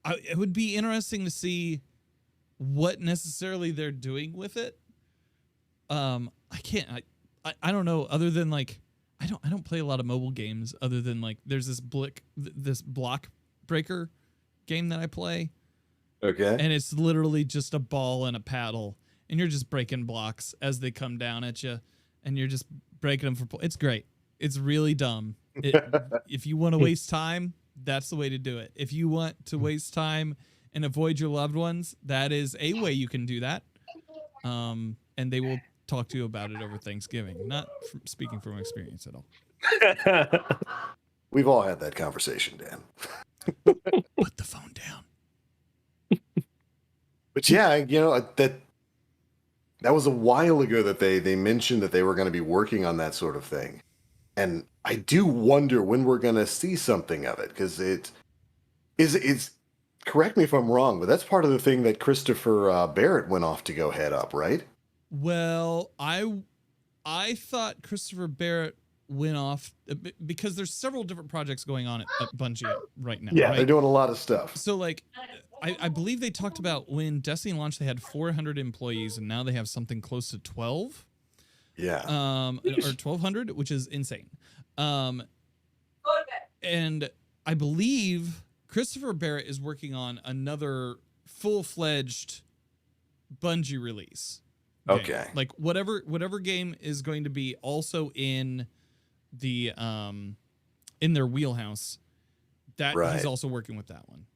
it would be interesting to see what necessarily they're doing with it. I don't know, other than like I don't play a lot of mobile games other than like there's this block breaker game that I play, Okay. and it's literally just a ball and a paddle, and you're just breaking blocks as they come down at you, and you're just breaking them for. It's great. It's really dumb. If you want to waste time, that's the way to do it. If you want to waste time and avoid your loved ones, that is a way you can do that. And they will talk to you about it over Thanksgiving. Not speaking from experience at all. We've all had that conversation, Dan. Put the phone down. But yeah, that was a while ago that they mentioned that they were going to be working on that sort of thing. And I do wonder when we're going to see something of it, because it's correct me if I'm wrong, but that's part of the thing that Christopher Barrett went off to go head up, right? Well, I thought Christopher Barrett went off because there's several different projects going on at Bungie right now. Yeah, right? They're doing a lot of stuff. So like, I believe they talked about when Destiny launched, they had 400 employees, and now they have something close to 12. Yeah. Or 1,200, which is insane. And I believe Christopher Barrett is working on another full-fledged Bungie release. Okay. Like whatever game is going to be also in the in their wheelhouse, that he's also working with that one.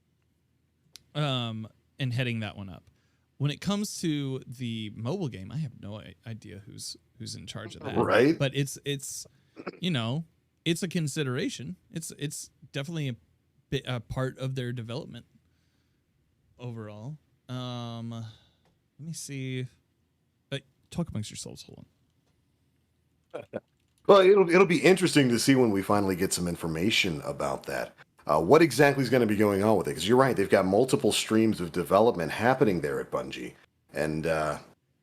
And heading that one up. When it comes to the mobile game, I have no idea who's in charge of that. Right. But it's it's a consideration. It's definitely a part of their development overall. Let me see. Talk amongst yourselves. Hold on. Well, it'll be interesting to see when we finally get some information about that. What exactly is going to be going on with it? Because you're right, they've got multiple streams of development happening there at Bungie, and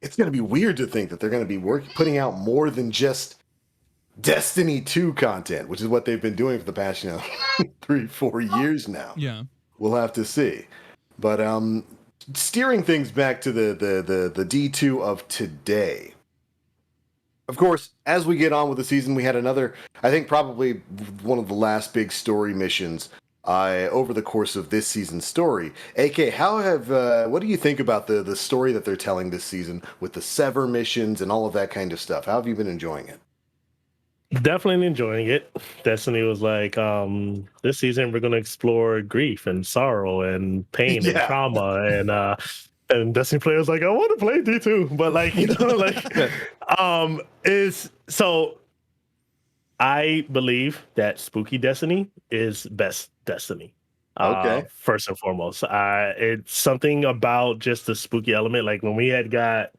it's going to be weird to think that they're going to be putting out more than just Destiny 2 content, which is what they've been doing for the past 3-4 years now. Yeah, we'll have to see. But steering things back to the D2 of today. Of course, as we get on with the season, we had another, I think probably one of the last big story missions over the course of this season's story. AK, what do you think about the story that they're telling this season with the Sever missions and all of that kind of stuff? How have you been enjoying it? Definitely enjoying it. Destiny was like, this season we're going to explore grief and sorrow and pain and trauma, and Destiny players like, I want to play D2, but like, is so. I believe that spooky Destiny is best Destiny. Okay. First and foremost, it's something about just the spooky element. Like when we had got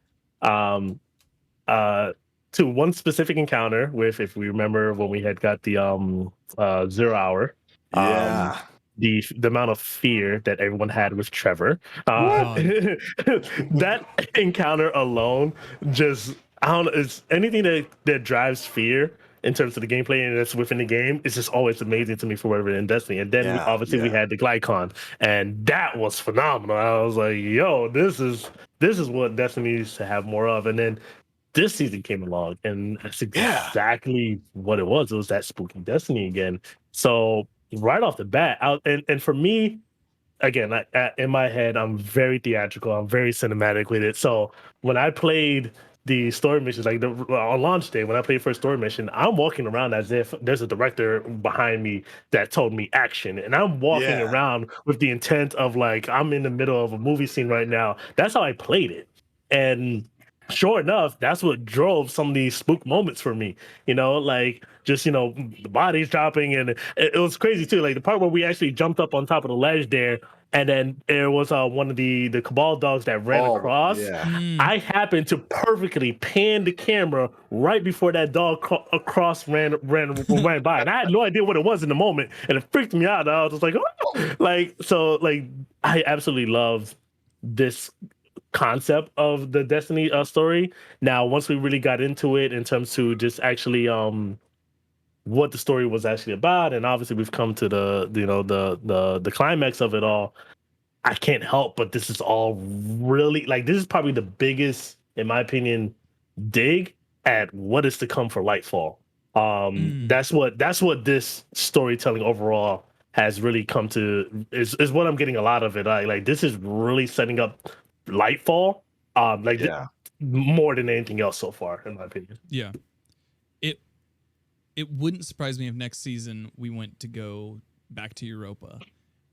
to one specific encounter with, if we remember, when we had got the 0 hour. Yeah. The amount of fear that everyone had with Trevor, that encounter alone, just I don't know, it's anything that drives fear in terms of the gameplay and that's within the game. It's just always amazing to me for whatever in Destiny. And then we had the Glycon, and that was phenomenal. I was like, yo, this is what Destiny needs to have more of. And then this season came along, and that's exactly what it was. It was that spooky Destiny again. So right off the bat, and for me, again, in my head, I'm very theatrical. I'm very cinematic with it. So when I played the story missions, like on launch day, when I played first story mission, I'm walking around as if there's a director behind me that told me action, and I'm walking around with the intent of like I'm in the middle of a movie scene right now. That's how I played it, and sure enough, that's what drove some of these spook moments for me. Like just the bodies dropping, and it was crazy too. Like the part where we actually jumped up on top of the ledge there, and then there was one of the Cabal dogs that ran across. I happened to perfectly pan the camera right before that dog ran by, and I had no idea what it was in the moment, and it freaked me out. I was just like, oh! I absolutely love this concept of the Destiny story. Now, once we really got into it in terms to just actually what the story was actually about, and obviously we've come to the climax of it all, I can't help but this is all really this is probably the biggest, in my opinion, dig at what is to come for Lightfall. That's what this storytelling overall has really come to is what I'm getting a lot of it. Like this is really setting up Lightfall. more than anything else so far, in my opinion. Yeah. It wouldn't surprise me if next season we went to go back to Europa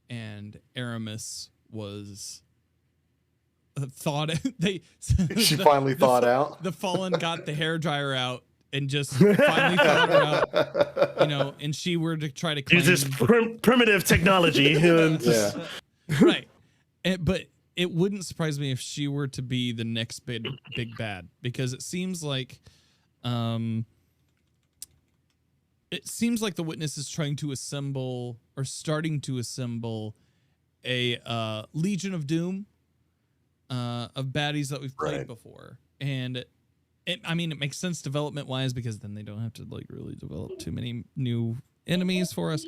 and Aramis was thawed. She finally thawed out. The Fallen got the hairdryer out and just finally thawed her out, you know, and she were to try to claim Use this primitive technology. Yeah. right. But it wouldn't surprise me if she were to be the next big bad, because it seems like the Witness is trying to assemble, or starting to assemble, a Legion of Doom of baddies that we've played before. And it makes sense development wise, because then they don't have to like really develop too many new enemies for us.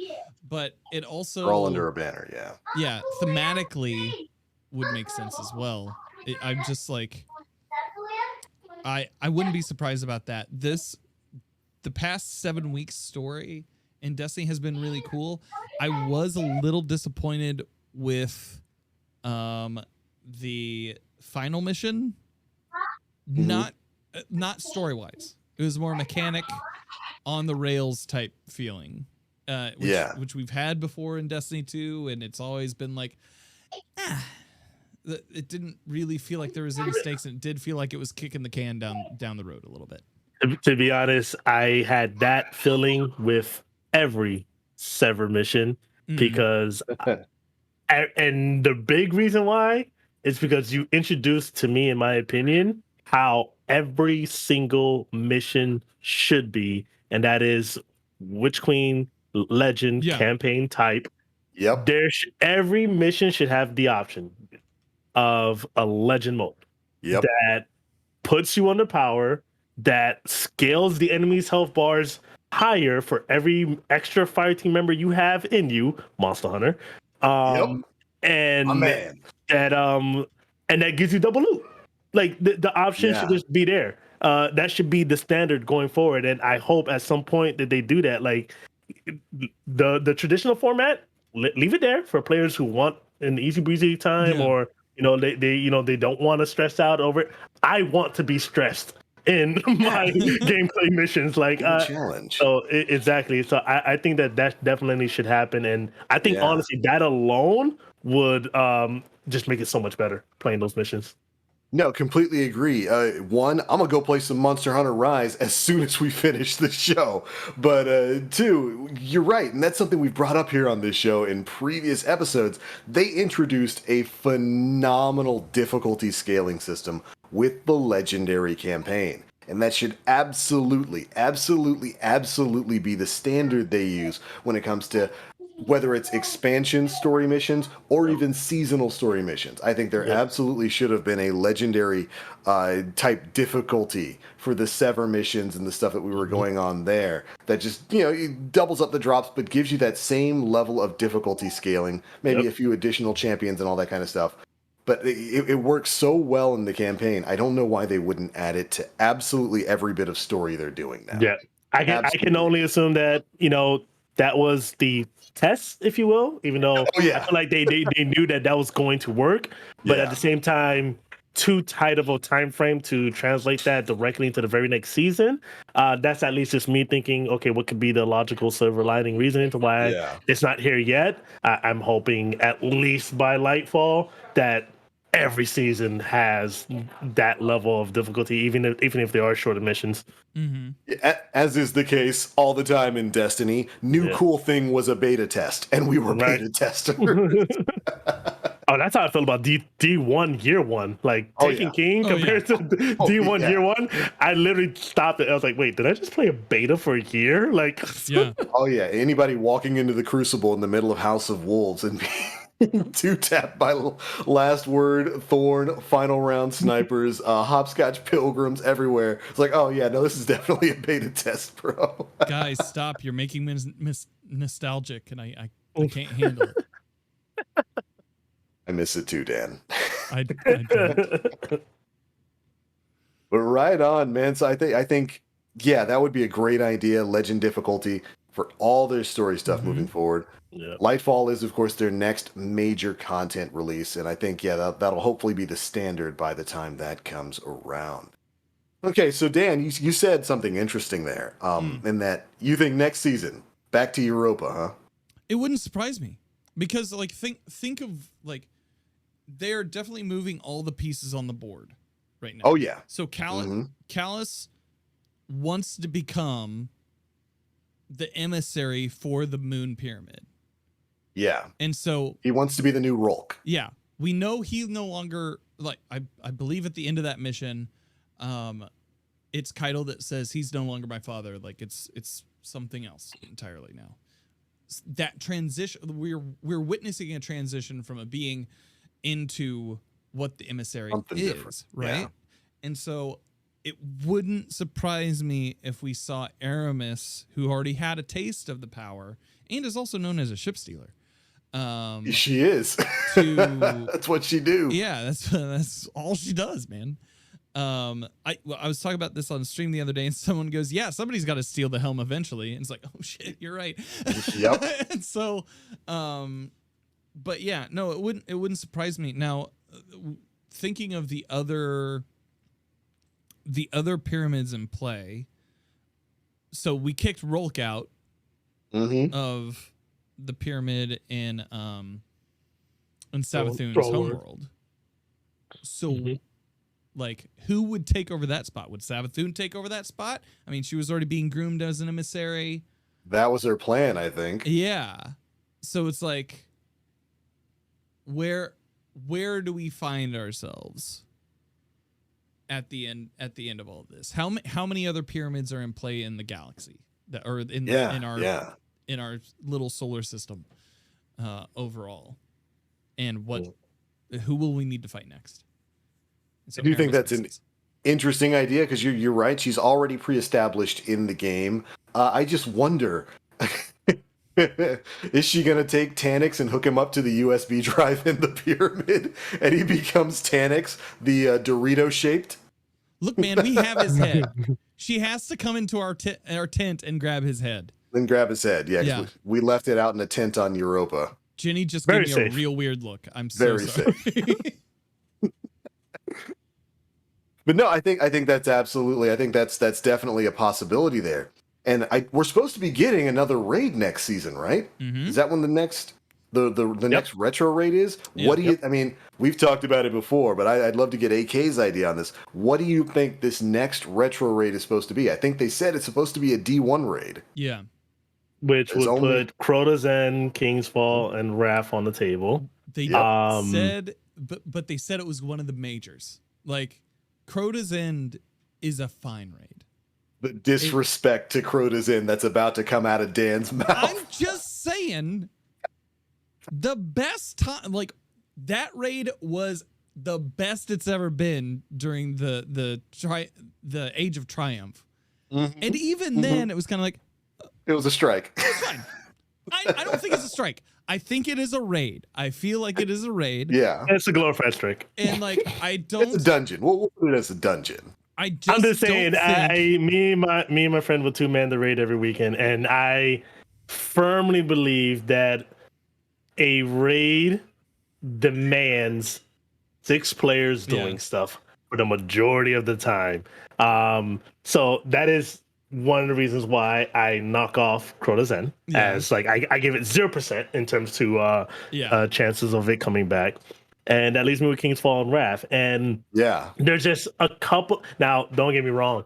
But it also, They're all under a banner, yeah, thematically would make sense as well. I'm just like, I wouldn't be surprised about that. The past 7 weeks story in Destiny has been really cool. I was a little disappointed with the final mission. Not story wise. It was more mechanic on the rails type feeling. Which we've had before in Destiny 2, and it's always been like, it didn't really feel like there was any stakes, and it did feel like it was kicking the can down the road a little bit. To be honest, I had that feeling with every Sever mission, because and the big reason why is because you introduced to me, in my opinion, how every single mission should be, and that is Witch Queen Legend campaign type. Yep. Every mission should have the option of a legend mode. Yep. That puts you under power, that scales the enemy's health bars higher for every extra fireteam member you have in you, Monster Hunter. And my man. And that gives you double loot. Like the option should just be there. That should be the standard going forward. And I hope at some point that they do that. Like the traditional format, leave it there for players who want an easy breezy time, or they don't want to stress out over it. I want to be stressed in my gameplay missions, like challenge. So exactly. So I think that definitely should happen, and I think honestly that alone would just make it so much better playing those missions. No, completely agree. One, I'm gonna go play some Monster Hunter Rise as soon as we finish the show. But two, you're right, and that's something we've brought up here on this show in previous episodes. They introduced a phenomenal difficulty scaling system with the Legendary campaign. And that should absolutely, absolutely, absolutely be the standard they use when it comes to whether it's expansion story missions or even seasonal story missions. I think there absolutely should have been a Legendary type difficulty for the Sever missions and the stuff that we were going on there, that just, it doubles up the drops but gives you that same level of difficulty scaling, maybe a few additional champions and all that kind of stuff. But it works so well in the campaign. I don't know why they wouldn't add it to absolutely every bit of story they're doing now. Yeah, I can only assume that that was the test, if you will. Even though I feel like they knew that was going to work, but at the same time, too tight of a time frame to translate that directly into the very next season. That's at least just me thinking, okay, what could be the logical silver lining reasoning to why it's not here yet? I'm hoping at least by Lightfall that every season has that level of difficulty, even if they are shorter missions. Mm-hmm. As is the case all the time in Destiny, New Cool Thing was a beta test, and we were beta testers. Oh, that's how I feel about D1 year one. Like Taken King compared to D1 year one. I literally stopped it. I was like, wait, did I just play a beta for a year? Like, oh yeah. Anybody walking into the Crucible in the middle of House of Wolves and being two-tapped by Last Word, Thorn, Final Round snipers, hopscotch pilgrims everywhere. It's like, oh yeah, no, this is definitely a beta test, bro. Guys, stop. You're making me nostalgic, and I can't handle it. I miss it too, Dan. I don't. But right on, man. So I think, that would be a great idea. Legend difficulty for all their story stuff moving forward. Yeah. Lightfall is, of course, their next major content release, and I think, that'll hopefully be the standard by the time that comes around. Okay, so Dan, you said something interesting there, in that you think next season, back to Europa, huh? It wouldn't surprise me, because like think of like they're definitely moving all the pieces on the board right now. Oh, yeah. So Callus wants to become the emissary for the Moon Pyramid. Yeah. And so he wants to be the new Rolk. Yeah. We know he no longer, like, I believe at the end of that mission, it's Keitel that says he's no longer my father. Like it's something else entirely now. That transition, we're witnessing a transition from a being into what the emissary Something is, different. right? Yeah. And so it wouldn't surprise me if we saw Aramis, who already had a taste of the power and is also known as a ship stealer. She is. That's what she do. Yeah, that's all she does, man. I was talking about this on stream the other day, and someone goes, "Yeah, somebody's got to steal the helm eventually." And it's like, "Oh shit, you're right." Yep. And so, but yeah, no, it wouldn't surprise me. Now, thinking of the other pyramids in play, so we kicked Rolk out of the pyramid in Savathun's homeworld. So, like, who would take over that spot? Would Savathun take over that spot? I mean, she was already being groomed as an emissary. That was her plan, I think. Yeah. So it's like, where do we find ourselves at the end of all of this? How many other pyramids are in play in the galaxy that are in our little solar system overall? And who will we need to fight next? So I do think that's an interesting idea, because you're right. She's already pre-established in the game. I just wonder, is she going to take Tannix and hook him up to the USB drive in the pyramid, and he becomes Tannix, the Dorito-shaped? Look, man, we have his head. She has to come into our tent and grab his head. Then grab his head. Yeah. We left it out in a tent on Europa. Jenny just gave me a real weird look. I'm so very sorry. safe. But no, I think that's absolutely. I think that's definitely a possibility there. And we're supposed to be getting another raid next season, right? Is that when the next next retro raid is? Yep. What do you? I mean, we've talked about it before, but I'd love to get AK's idea on this. What do you think this next retro raid is supposed to be? I think they said it's supposed to be a D1 raid. Yeah. Which would put Crota's End, King's Fall, and Wrath on the table. They said, but they said it was one of the majors. Like, Crota's End is a fine raid. The disrespect to Crota's End that's about to come out of Dan's mouth. I'm just saying, the best time, like, that raid was the best it's ever been during the Age of Triumph. And even then, it was kind of like, it was a strike. It's fine. I don't think it's a strike. I think it is a raid. I feel like it is a raid. Yeah. It's a glorified strike. And like, I don't. It's a dungeon. We'll put it as a dungeon. I'm just saying, me and my friend would two-man the raid every weekend, and I firmly believe that a raid demands 6 players doing stuff for the majority of the time. So that is one of the reasons why I knock off Crota's End, as like I give it 0% in terms to chances of it coming back. And that leaves me with King's Fall and Wrath. And there's just a couple. Now, don't get me wrong.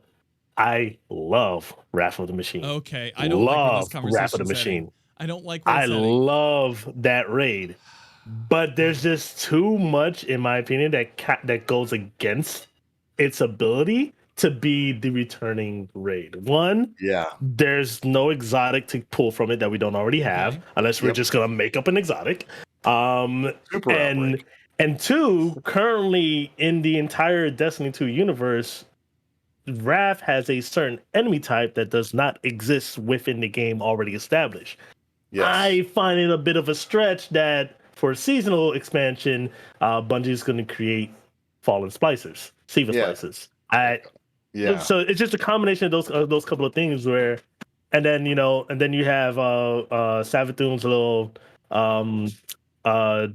I love Wrath of the Machine. Okay. I don't love Wrath of the Machine. I don't like I love that raid. But there's just too much, in my opinion, that goes against its ability to be the returning raid. One, there's no exotic to pull from it that we don't already have, unless we're just gonna make up an exotic. And two, currently in the entire Destiny 2 universe, Wrath has a certain enemy type that does not exist within the game already established. I find it a bit of a stretch that for seasonal expansion, Bungie is going to create Fallen Splicers, Siva Splicers. So it's just a combination of those couple of things where and then and then you have Savathun's little uh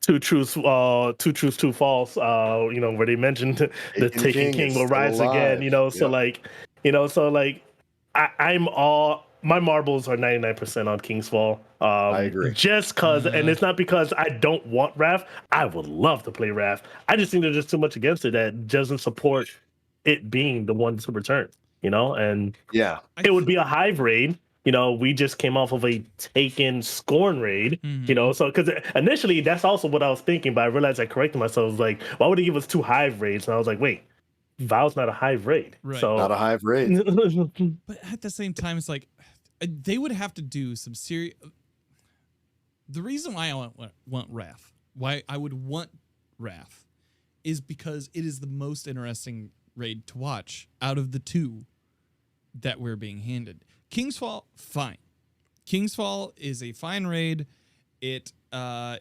two truths, two false. Where they mentioned the Taken King is will still rise alive. again. So like, I'm all my marbles are 99% on King's Fall. I agree. Just cause, and it's not because I don't want Wrath. I would love to play Wrath. I just think there's just too much against it that doesn't support it being the one to return. And Yeah, it would be a Hive raid. We just came off of a Taken Scorn raid. So because initially that's also what I was thinking, but I realized I corrected myself. I was like, why would he give us 2 Hive raids? And I was like, wait, Val's not a Hive raid. Right. So not a Hive raid. But at the same time, it's like they would have to do some serious. The reason why I want Wrath, why I would want Wrath, is because it is the most interesting raid to watch out of the 2 that we're being handed. King's Fall, fine. King's Fall is a fine raid. It has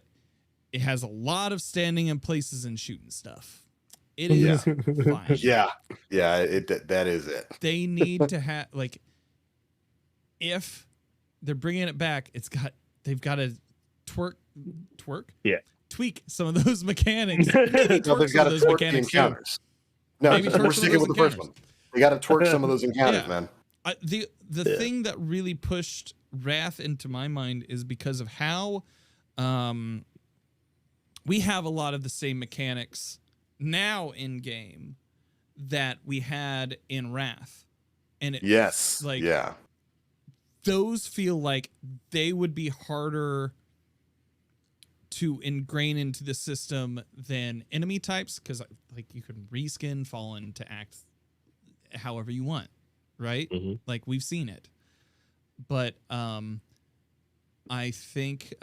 a lot of standing in places and shooting stuff. It is fine. Yeah. That is it. They need to have if they're bringing it back, they've got to tweak some of those mechanics. Maybe No, they've got to twerk the encounters. No, we're sticking with the first one. They got to twerk some of those encounters, man. The thing that really pushed Wrath into my mind is because of how we have a lot of the same mechanics now in game that we had in Wrath. And those feel like they would be harder to ingrain into the system than enemy types, because you can reskin Fallen to act however you want, right? Like we've seen it. But I think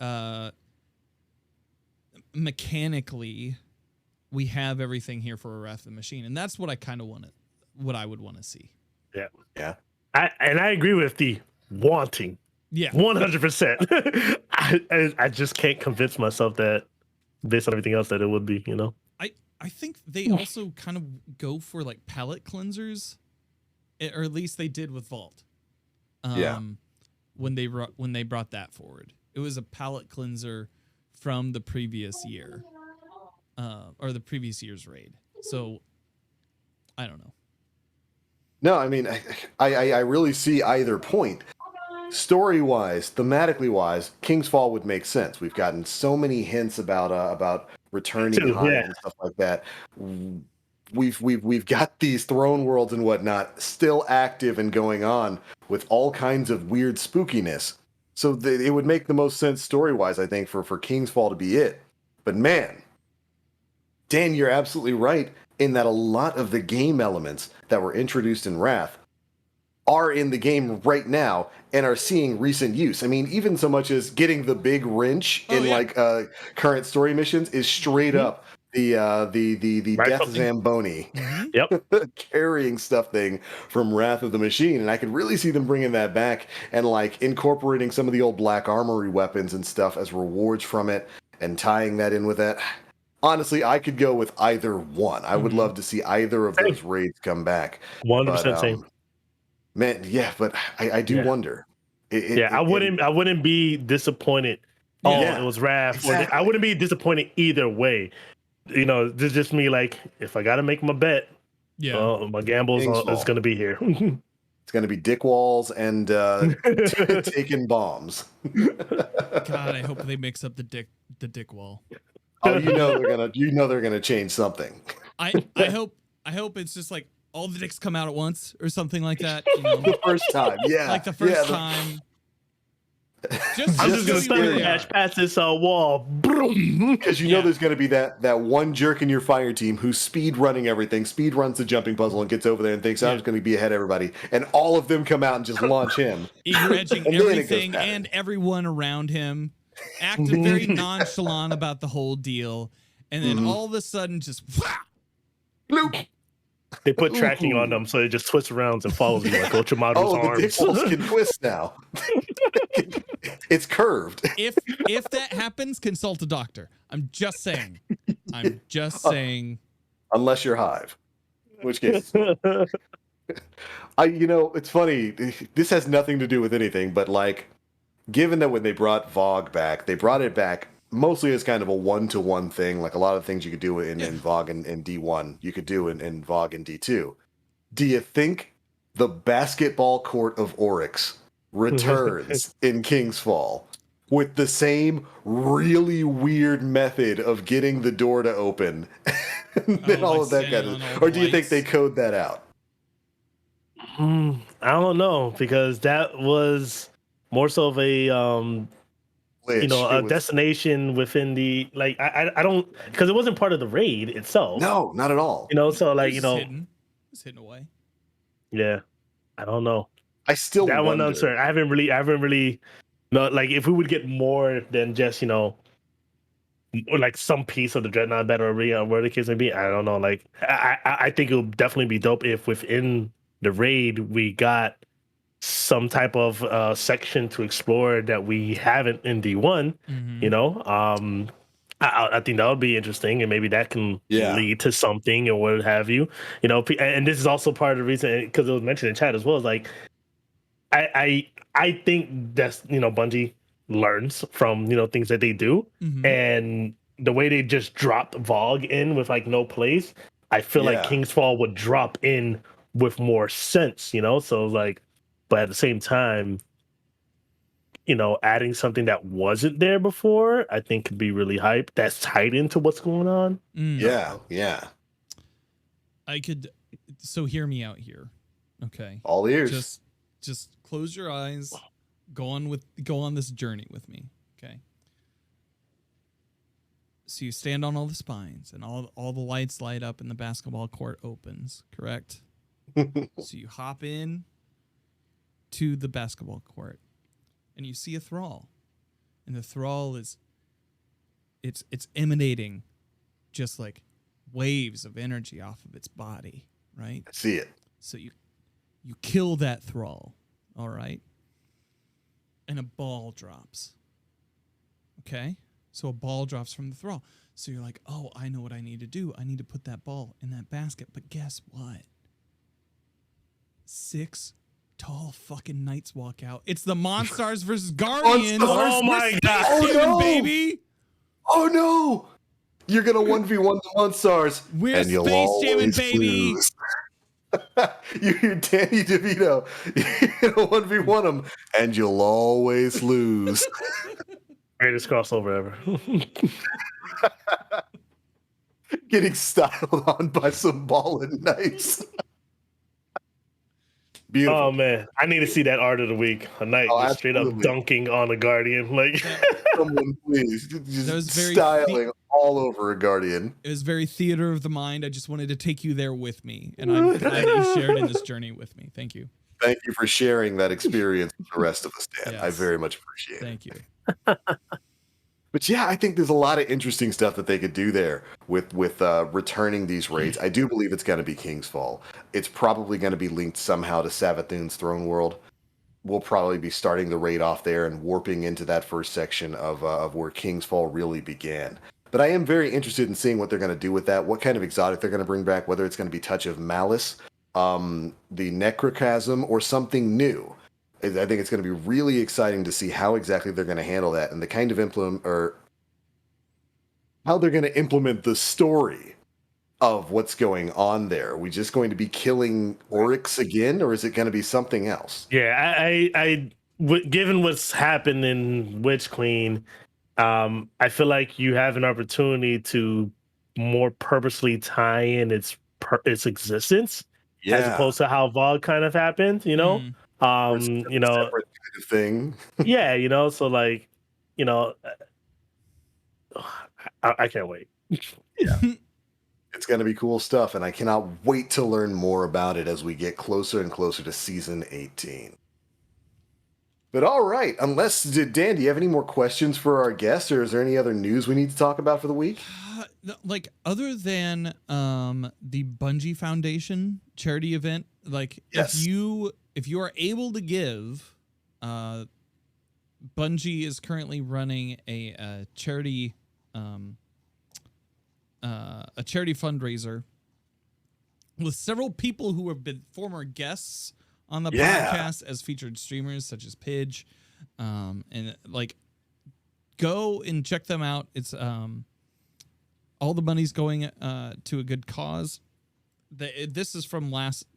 mechanically we have everything here for a Wrath of the Machine, and that's what I kind of what I would want to see. Yeah. I agree with the wanting. Yeah, 100%. I just can't convince myself that based on everything else that it would be. I think they also kind of go for like palette cleansers, or at least they did with Vault. When they brought that forward, it was a palette cleanser from the previous year, or the previous year's raid. So I don't know. No, I mean, I really see either point. Story-wise, thematically wise, King's Fall would make sense. We've gotten so many hints about returning Hive and stuff like that. We've got these throne worlds and whatnot still active and going on with all kinds of weird spookiness. So it would make the most sense story-wise, I think, for King's Fall to be it. But man, Dan, you're absolutely right in that a lot of the game elements that were introduced in Wrath are in the game right now and are seeing recent use. I mean, even so much as getting the big wrench in current story missions is straight up the Death Zamboni carrying stuff thing from Wrath of the Machine. And I could really see them bringing that back and incorporating some of the old Black Armory weapons and stuff as rewards from it and tying that in with that. Honestly, I could go with either one. I would love to see either of those raids come back. 100% same. Man, yeah, but I do wonder. I wouldn't be disappointed. It was Wrath. Exactly. I wouldn't be disappointed either way. This is just me. If I got to make my bet, my gamble is going to be here. It's going to be dick walls and taking bombs. God, I hope they mix up the dick wall. Oh, they're gonna change something. I hope it's just like all the dicks come out at once or something like that. The first time, like the first time. I'm just gonna stun dash past this wall, because there's gonna be that one jerk in your fire team who's speed running everything, speed runs the jumping puzzle, and gets over there and thinks I'm just gonna be ahead of everybody, and all of them come out and just launch him, eager edging everything and everyone around him. Acting very nonchalant about the whole deal, and then all of a sudden, just bloop. They put tracking on them, so it just twists around and follows you like Ultramado's arms. The dick walls can twist now. It's curved. If that happens, consult a doctor. I'm just saying. Unless you're Hive, in which case. It's funny. This has nothing to do with anything, but like, given that when they brought Vogue back, they brought it back mostly as kind of a one-to-one thing. Like a lot of things you could do in Vogue and D1, you could do in Vogue and D2. Do you think the basketball court of Oryx returns in King's Fall with the same really weird method of getting the door to open and all of that kind of, or do you think they code that out? I don't know, because that was more so of a a destination within the, like, I don't, because it wasn't part of the raid itself. No, not at all. So like, it's hidden away. Yeah, I don't know. I still that wonder. one I'm sorry. I haven't really no, like, if we would get more than just or like some piece of the Dreadnought Battle Arena, where the case may be, I don't know. Like, I think it would definitely be dope if within the raid we got some type of section to explore that we haven't in D1. I think that would be interesting, and maybe that can lead to something or what have you. And this is also part of the reason, because it was mentioned in chat as well. Is like, I think that's Bungie learns from things that they do, and the way they just dropped Vogue in with like no place, I feel like King's Fall would drop in with more sense. So like, but at the same time, adding something that wasn't there before, I think could be really hype. That's tied into what's going on. Yeah. So hear me out here, okay? All ears. Just close your eyes. Go on this journey with me, okay? So you stand on all the spines, and all the lights light up, and the basketball court opens. Correct? So you hop in to the basketball court, and you see a thrall, and the thrall is it's emanating just like waves of energy off of its body, right? I see it. So you kill that thrall, all right? And a ball drops. Okay? So a ball drops from the thrall. So you're like, oh, I know what I need to do. I need to put that ball in that basket. But guess what? 6 tall fucking knights walk out. It's the Monstars versus Guardians. Oh my god, baby! Oh no! You're gonna 1v1 the Monstars, we're and you'll space jamming, always baby. lose. You're Danny DeVito. You're gonna 1v1 them, and you'll always lose. Greatest crossover ever. Getting styled on by some ballin' knights. Beautiful. Oh man, I need to see that art of the week. A knight just straight up dunking on a guardian. Like, someone please, just styling all over a guardian. It was very theater of the mind. I just wanted to take you there with me, and I'm glad that you shared in this journey with me. Thank you. Thank you for sharing that experience with the rest of us, Dan. Yes. I very much appreciate it. Thank you. But yeah, I think there's a lot of interesting stuff that they could do there with returning these raids. I do believe it's going to be King's Fall. It's probably going to be linked somehow to Savathun's Throne World. We'll probably be starting the raid off there and warping into that first section of where King's Fall really began. But I am very interested in seeing what they're going to do with that, what kind of exotic they're going to bring back, whether it's going to be Touch of Malice, the Necrochasm, or something new. I think it's going to be really exciting to see how exactly they're going to handle that and the kind of how they're going to implement the story of what's going on there. Are we just going to be killing Oryx again, or is it going to be something else? Yeah, I given what's happened in Witch Queen, I feel like you have an opportunity to more purposely tie in its existence, as opposed to how Vogue kind of happened. Separate kind of thing. Yeah, so like, I can't wait. Yeah. It's going to be cool stuff, and I cannot wait to learn more about it as we get closer and closer to Season 18. But all right, Dan, do you have any more questions for our guests, or is there any other news we need to talk about for the week? Like, other than the Bungie Foundation charity event, like, yes. if you are able to give, Bungie is currently running a charity fundraiser with several people who have been former guests on the Yeah. podcast as featured streamers, such as Pidge, and like, go and check them out. It's all the money's going to a good cause. This is from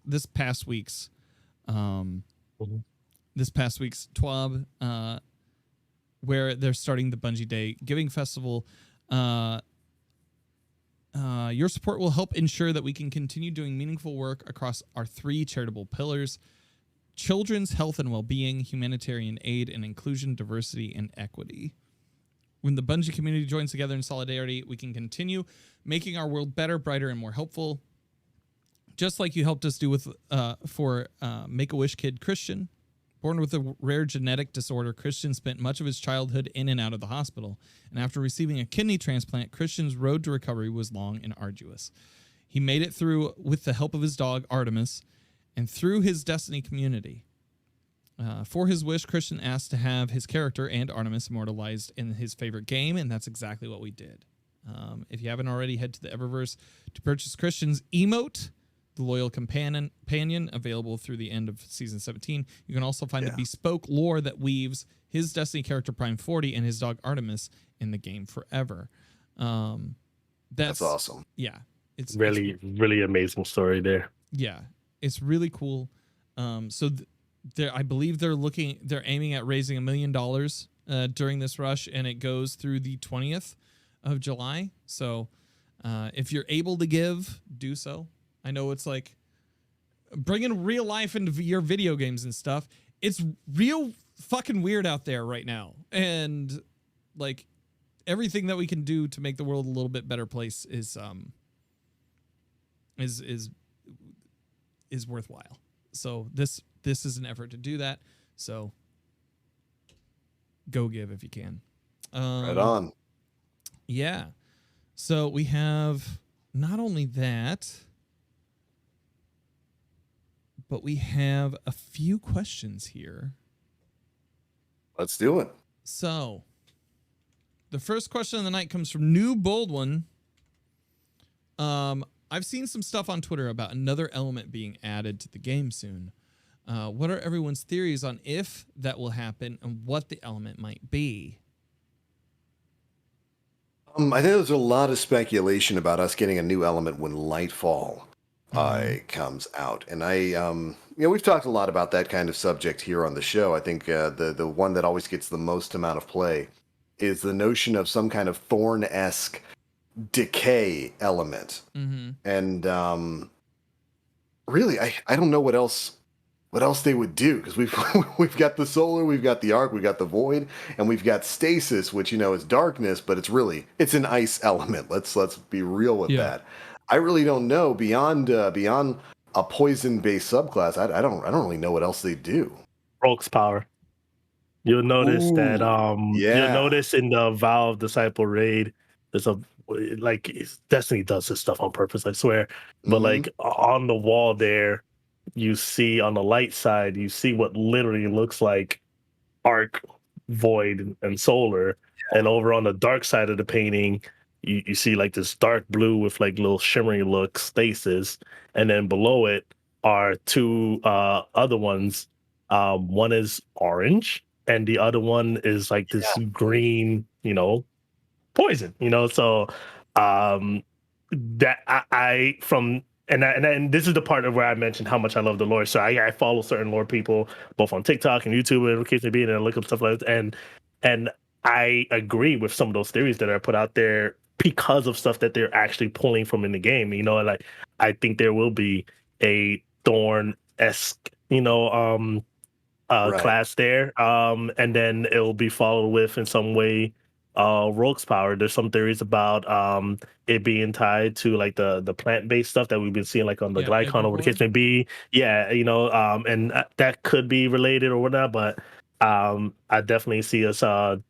this past week's TWAB, where they're starting the Bungie Day Giving Festival. Your support will help ensure that we can continue doing meaningful work across our 3 charitable pillars: children's health and well-being, humanitarian aid, and inclusion, diversity, and equity. When the Bungie community joins together in solidarity, we can continue making our world better, brighter, and more helpful. Just like you helped us do with for Make-A-Wish kid Christian. Born with a rare genetic disorder, Christian spent much of his childhood in and out of the hospital. And after receiving a kidney transplant, Christian's road to recovery was long and arduous. He made it through with the help of his dog, Artemis, and through his Destiny community. For his wish, Christian asked to have his character and Artemis immortalized in his favorite game, and that's exactly what we did. If you haven't already, head to the Eververse to purchase Christian's emote, the loyal companion, available through the end of Season 17. You can also find the bespoke lore that weaves his Destiny character Prime 40 and his dog Artemis in the game forever. That's awesome. Yeah. It's really amazing story there. Yeah. It's really cool. I believe they're aiming at raising $1 million during this rush, and it goes through the 20th of July. So if you're able to give, do so. I know it's like bringing real life into your video games and stuff. It's real fucking weird out there right now. And like everything that we can do to make the world a little bit better place is worthwhile. So this is an effort to do that. So go give if you can. Right on. Yeah. So we have not only that, but we have a few questions here. Let's do it. So the first question of the night comes from New Bold One. I've seen some stuff on Twitter about another element being added to the game soon. What are everyone's theories on if that will happen and what the element might be? I think there's a lot of speculation about us getting a new element when Lightfall comes out. And we've talked a lot about that kind of subject here on the show. I think the one that always gets the most amount of play is the notion of some kind of Thorn-esque decay element. And really, I don't know what else they would do, because we've got the solar, we've got the arc, we've got the void, and we've got stasis, which is darkness, but it's an ice element. Let's be real with that. I really don't know beyond a poison based subclass. I don't really know what else they do. Rogue's power. You'll notice that you'll notice in the Valve Disciple raid, there's Destiny does this stuff on purpose, I swear. But like on the wall there, you see on the light side, you see what literally looks like arc, void, and solar. And over on the dark side of the painting, you see like this dark blue with like little shimmering look, stasis. And then below it are 2 other ones. One is orange and the other one is like this green, poison, so that I from and this is the part of where I mentioned how much I love the lore. So I follow certain lore people both on TikTok and YouTube, whatever the case may be, and I look up stuff like that. And I agree with some of those theories that are put out there because of stuff that they're actually pulling from in the game. Like I think there will be a Thorn-esque, class there. And then it'll be followed with in some way Rogue's power. There's some theories about it being tied to like the plant-based stuff that we've been seeing like on the Glycon or what the case may be. And that could be related or whatnot, but I definitely see us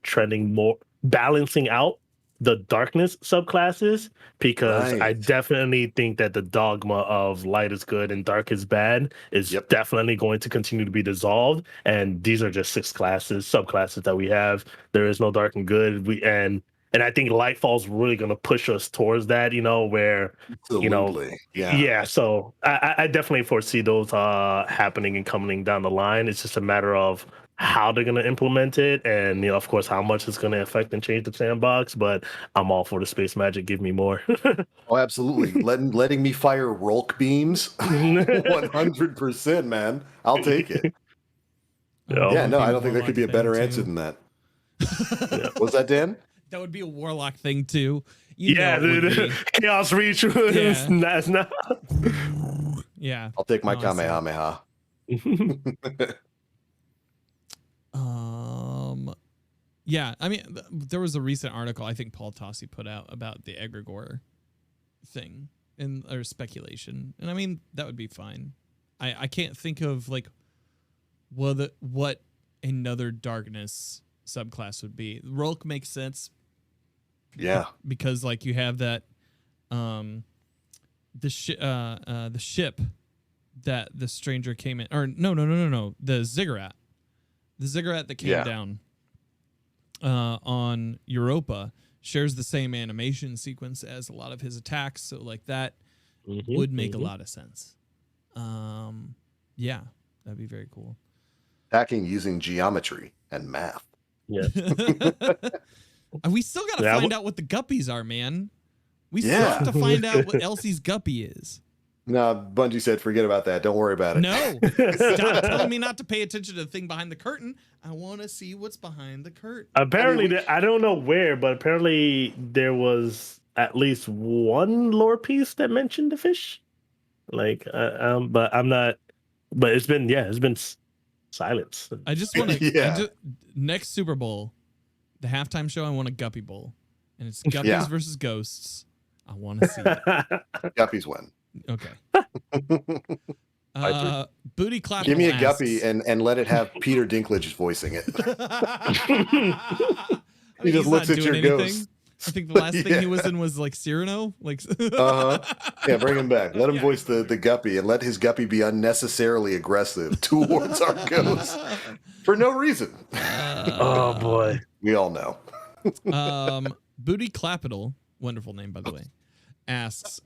trending more, balancing out the darkness subclasses, because I definitely think that the dogma of light is good and dark is bad is definitely going to continue to be dissolved. And these are just 6 subclasses that we have. There is no dark and good. And I think Lightfall's really going to push us towards that, where, Absolutely. yeah. So I definitely foresee those happening and coming down the line. It's just a matter of how they're going to implement it, and of course, how much it's going to affect and change the sandbox. But I'm all for the space magic. Give me more. Oh, absolutely. Letting me fire Rolk beams, 100%, man. I'll take it. Yeah, no, I don't think there could be a better answer than that. Was that Dan? That would be a warlock thing too. Dude. Chaos Reach. That's not. Yeah. I'll take my Kamehameha. Yeah, I mean, there was a recent article I think Paul Tossi put out about the egregore thing or speculation, and I mean that would be fine. I can't think of like what another darkness subclass would be. Rolk makes sense. Yeah, because like you have that the ship that the stranger came in, or no, the ziggurat that came down on Europa shares the same animation sequence as a lot of his attacks, so like that would make a lot of sense. Yeah, that'd be very cool. Attacking using geometry and math. Yeah. We still got to find out what the guppies are, man. We still have to find out what Elsie's guppy is. No, Bungie said forget about that. Don't worry about it. No. Stop telling me not to pay attention to the thing behind the curtain. I want to see what's behind the curtain. Apparently, I don't know where, but apparently there was at least one lore piece that mentioned the fish. Like, but I'm not. But it's been silence. I just want to. Next Super Bowl, the halftime show, I want a Guppy Bowl, and it's Guppies versus Ghosts. I want to see it. Guppies win. Okay. Booty clap. Give me a guppy and let it have Peter Dinklage voicing it. He just looks at your ghost. I think the last thing he was in was like Cyrano. Like Yeah, bring him back. Let him voice the guppy and let his guppy be unnecessarily aggressive towards our ghost for no reason. Oh boy. We all know. Booty Clapital, wonderful name by the way, asks,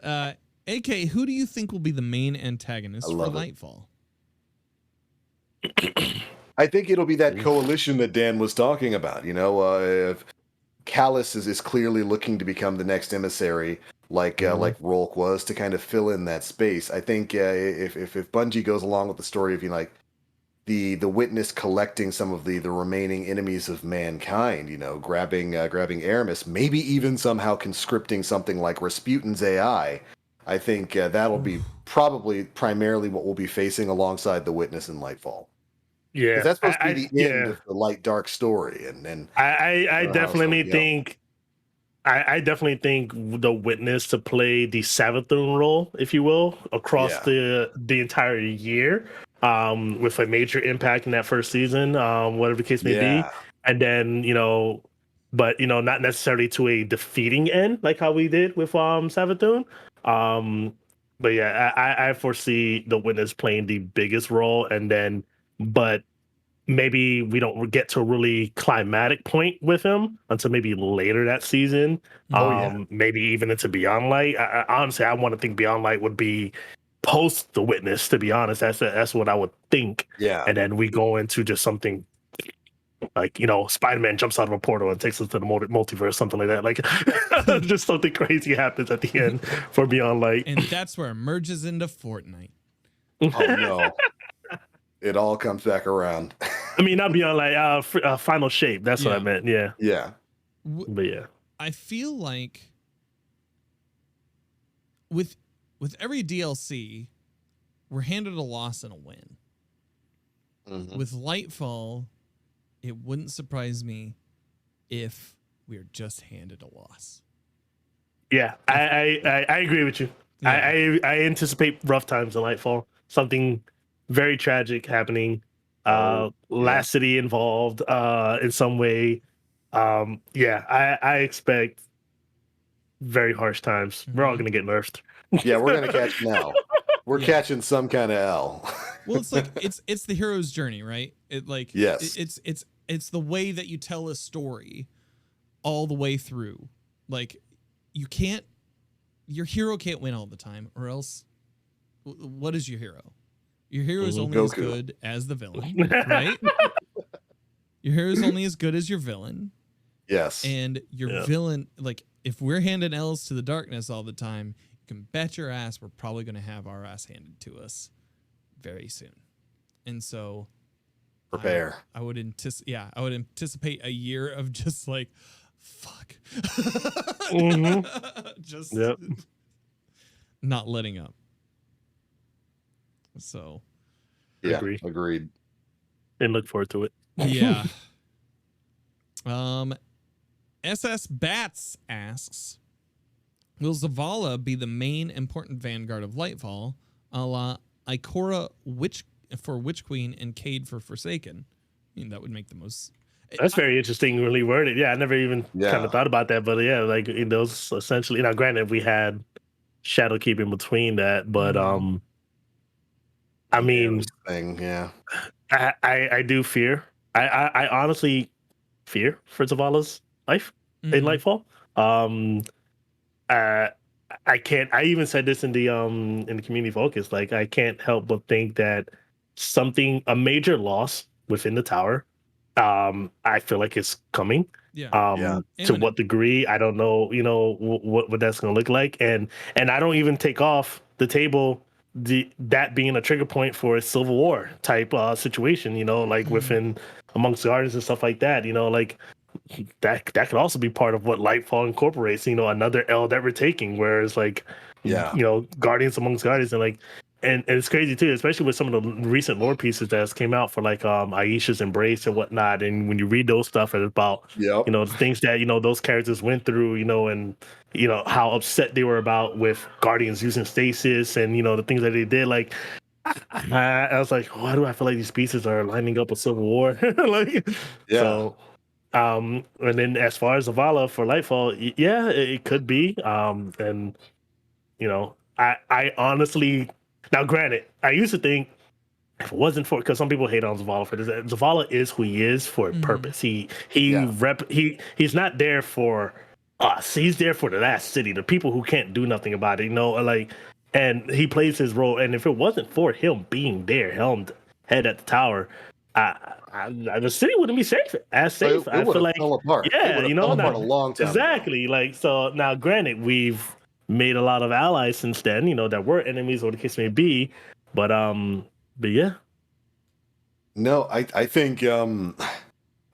AK, who do you think will be the main antagonist for Lightfall? I think it'll be that coalition that Dan was talking about. If Callus is clearly looking to become the next emissary, like Rolk was, to kind of fill in that space. I think if Bungie goes along with the story of the Witness collecting some of the remaining enemies of mankind, grabbing Aramis, maybe even somehow conscripting something like Rasputin's AI. I think that'll be probably primarily what we'll be facing alongside the Witness in Lightfall. Yeah, that's supposed to be the end of the light dark story, and I definitely think the Witness to play the Savathun role, if you will, across the entire year, with a major impact in that first season, whatever the case may be, and then but not necessarily to a defeating end like how we did with Savathun. But yeah, I foresee the Witness playing the biggest role, but maybe we don't get to a really climatic point with him until maybe later that season. Maybe even into Beyond Light. Honestly, I want to think Beyond Light would be post the Witness. To be honest, that's what I would think. Yeah, and then we go into just something like Spider-Man jumps out of a portal and takes us to the multiverse, something like that. Like just something crazy happens at the end for Beyond Light, and that's where it merges into Fortnite. Oh no. It all comes back around. I mean, not Beyond Light, Final Shape. That's what I meant. Yeah. Yeah. But yeah. I feel like with every DLC, we're handed a loss and a win. Mm-hmm. With Lightfall, it wouldn't surprise me if we are just handed a loss. Yeah, I agree with you. Yeah. I anticipate rough times in Lightfall. Something very tragic happening. Lassity involved in some way. I expect very harsh times. Mm-hmm. We're all gonna get nerfed. Yeah, we're gonna catch now. We're catching some kind of L. Well, it's like it's the hero's journey, right? It's the way that you tell a story all the way through. Like, your hero can't win all the time, or else what is your hero? Your hero is only as good as the villain, right? Your hero is only as good as your villain. Yes. And your villain, like, if we're handing L's to the darkness all the time, you can bet your ass we're probably going to have our ass handed to us very soon. And so prepare. I would anticipate a year of just like, fuck. Just not letting up. So yeah, agreed. And look forward to it. Yeah. SS Bats asks, will Zavala be the main important vanguard of Lightfall, a la Ikora for Witch Queen and Cade for Forsaken? I mean, that would make the most. That's very interesting, really worded. Yeah, I never even kind of thought about that, but yeah, like in those essentially. Now, granted, we had Shadowkeep in between that, but I mean, I do fear. I honestly fear for Zavala's life in Lightfall. I can't. I even said this in the community focus. Like, I can't help but think that a major loss within the tower. I feel like it's coming. To what degree, I don't know. You know what that's going to look like, and I don't even take off the table that being a trigger point for a civil war type situation. You know, like within amongst gardens and stuff like that. You know, like. That could also be part of what Lightfall incorporates, you know, another L that we're taking, whereas like, you know, Guardians amongst Guardians, and like, and it's crazy too, especially with some of the recent lore pieces that came out for like Aisha's Embrace and whatnot. And when you read those stuff, it's about you know, the things that, you know, those characters went through, you know, and you know how upset they were about with Guardians using stasis and, you know, the things that they did. Like, I was like, why do I feel like these pieces are lining up a civil war? Like, so. And then as far as Zavala for Lightfall, yeah, it could be. And you know, I honestly, now granted, I used to think if it wasn't for, because some people hate on Zavala for this, Zavala is who he is for a purpose. He's not there for us. He's there for the last city, the people who can't do nothing about it. You know, like, and he plays his role. And if it wasn't for him being there, helmed head at the tower, the city wouldn't be safe. I feel like fell apart. You know, fell apart a long time exactly ago. Like, so now, granted, we've made a lot of allies since then. You know, that were enemies, or the case may be, but yeah. No, I think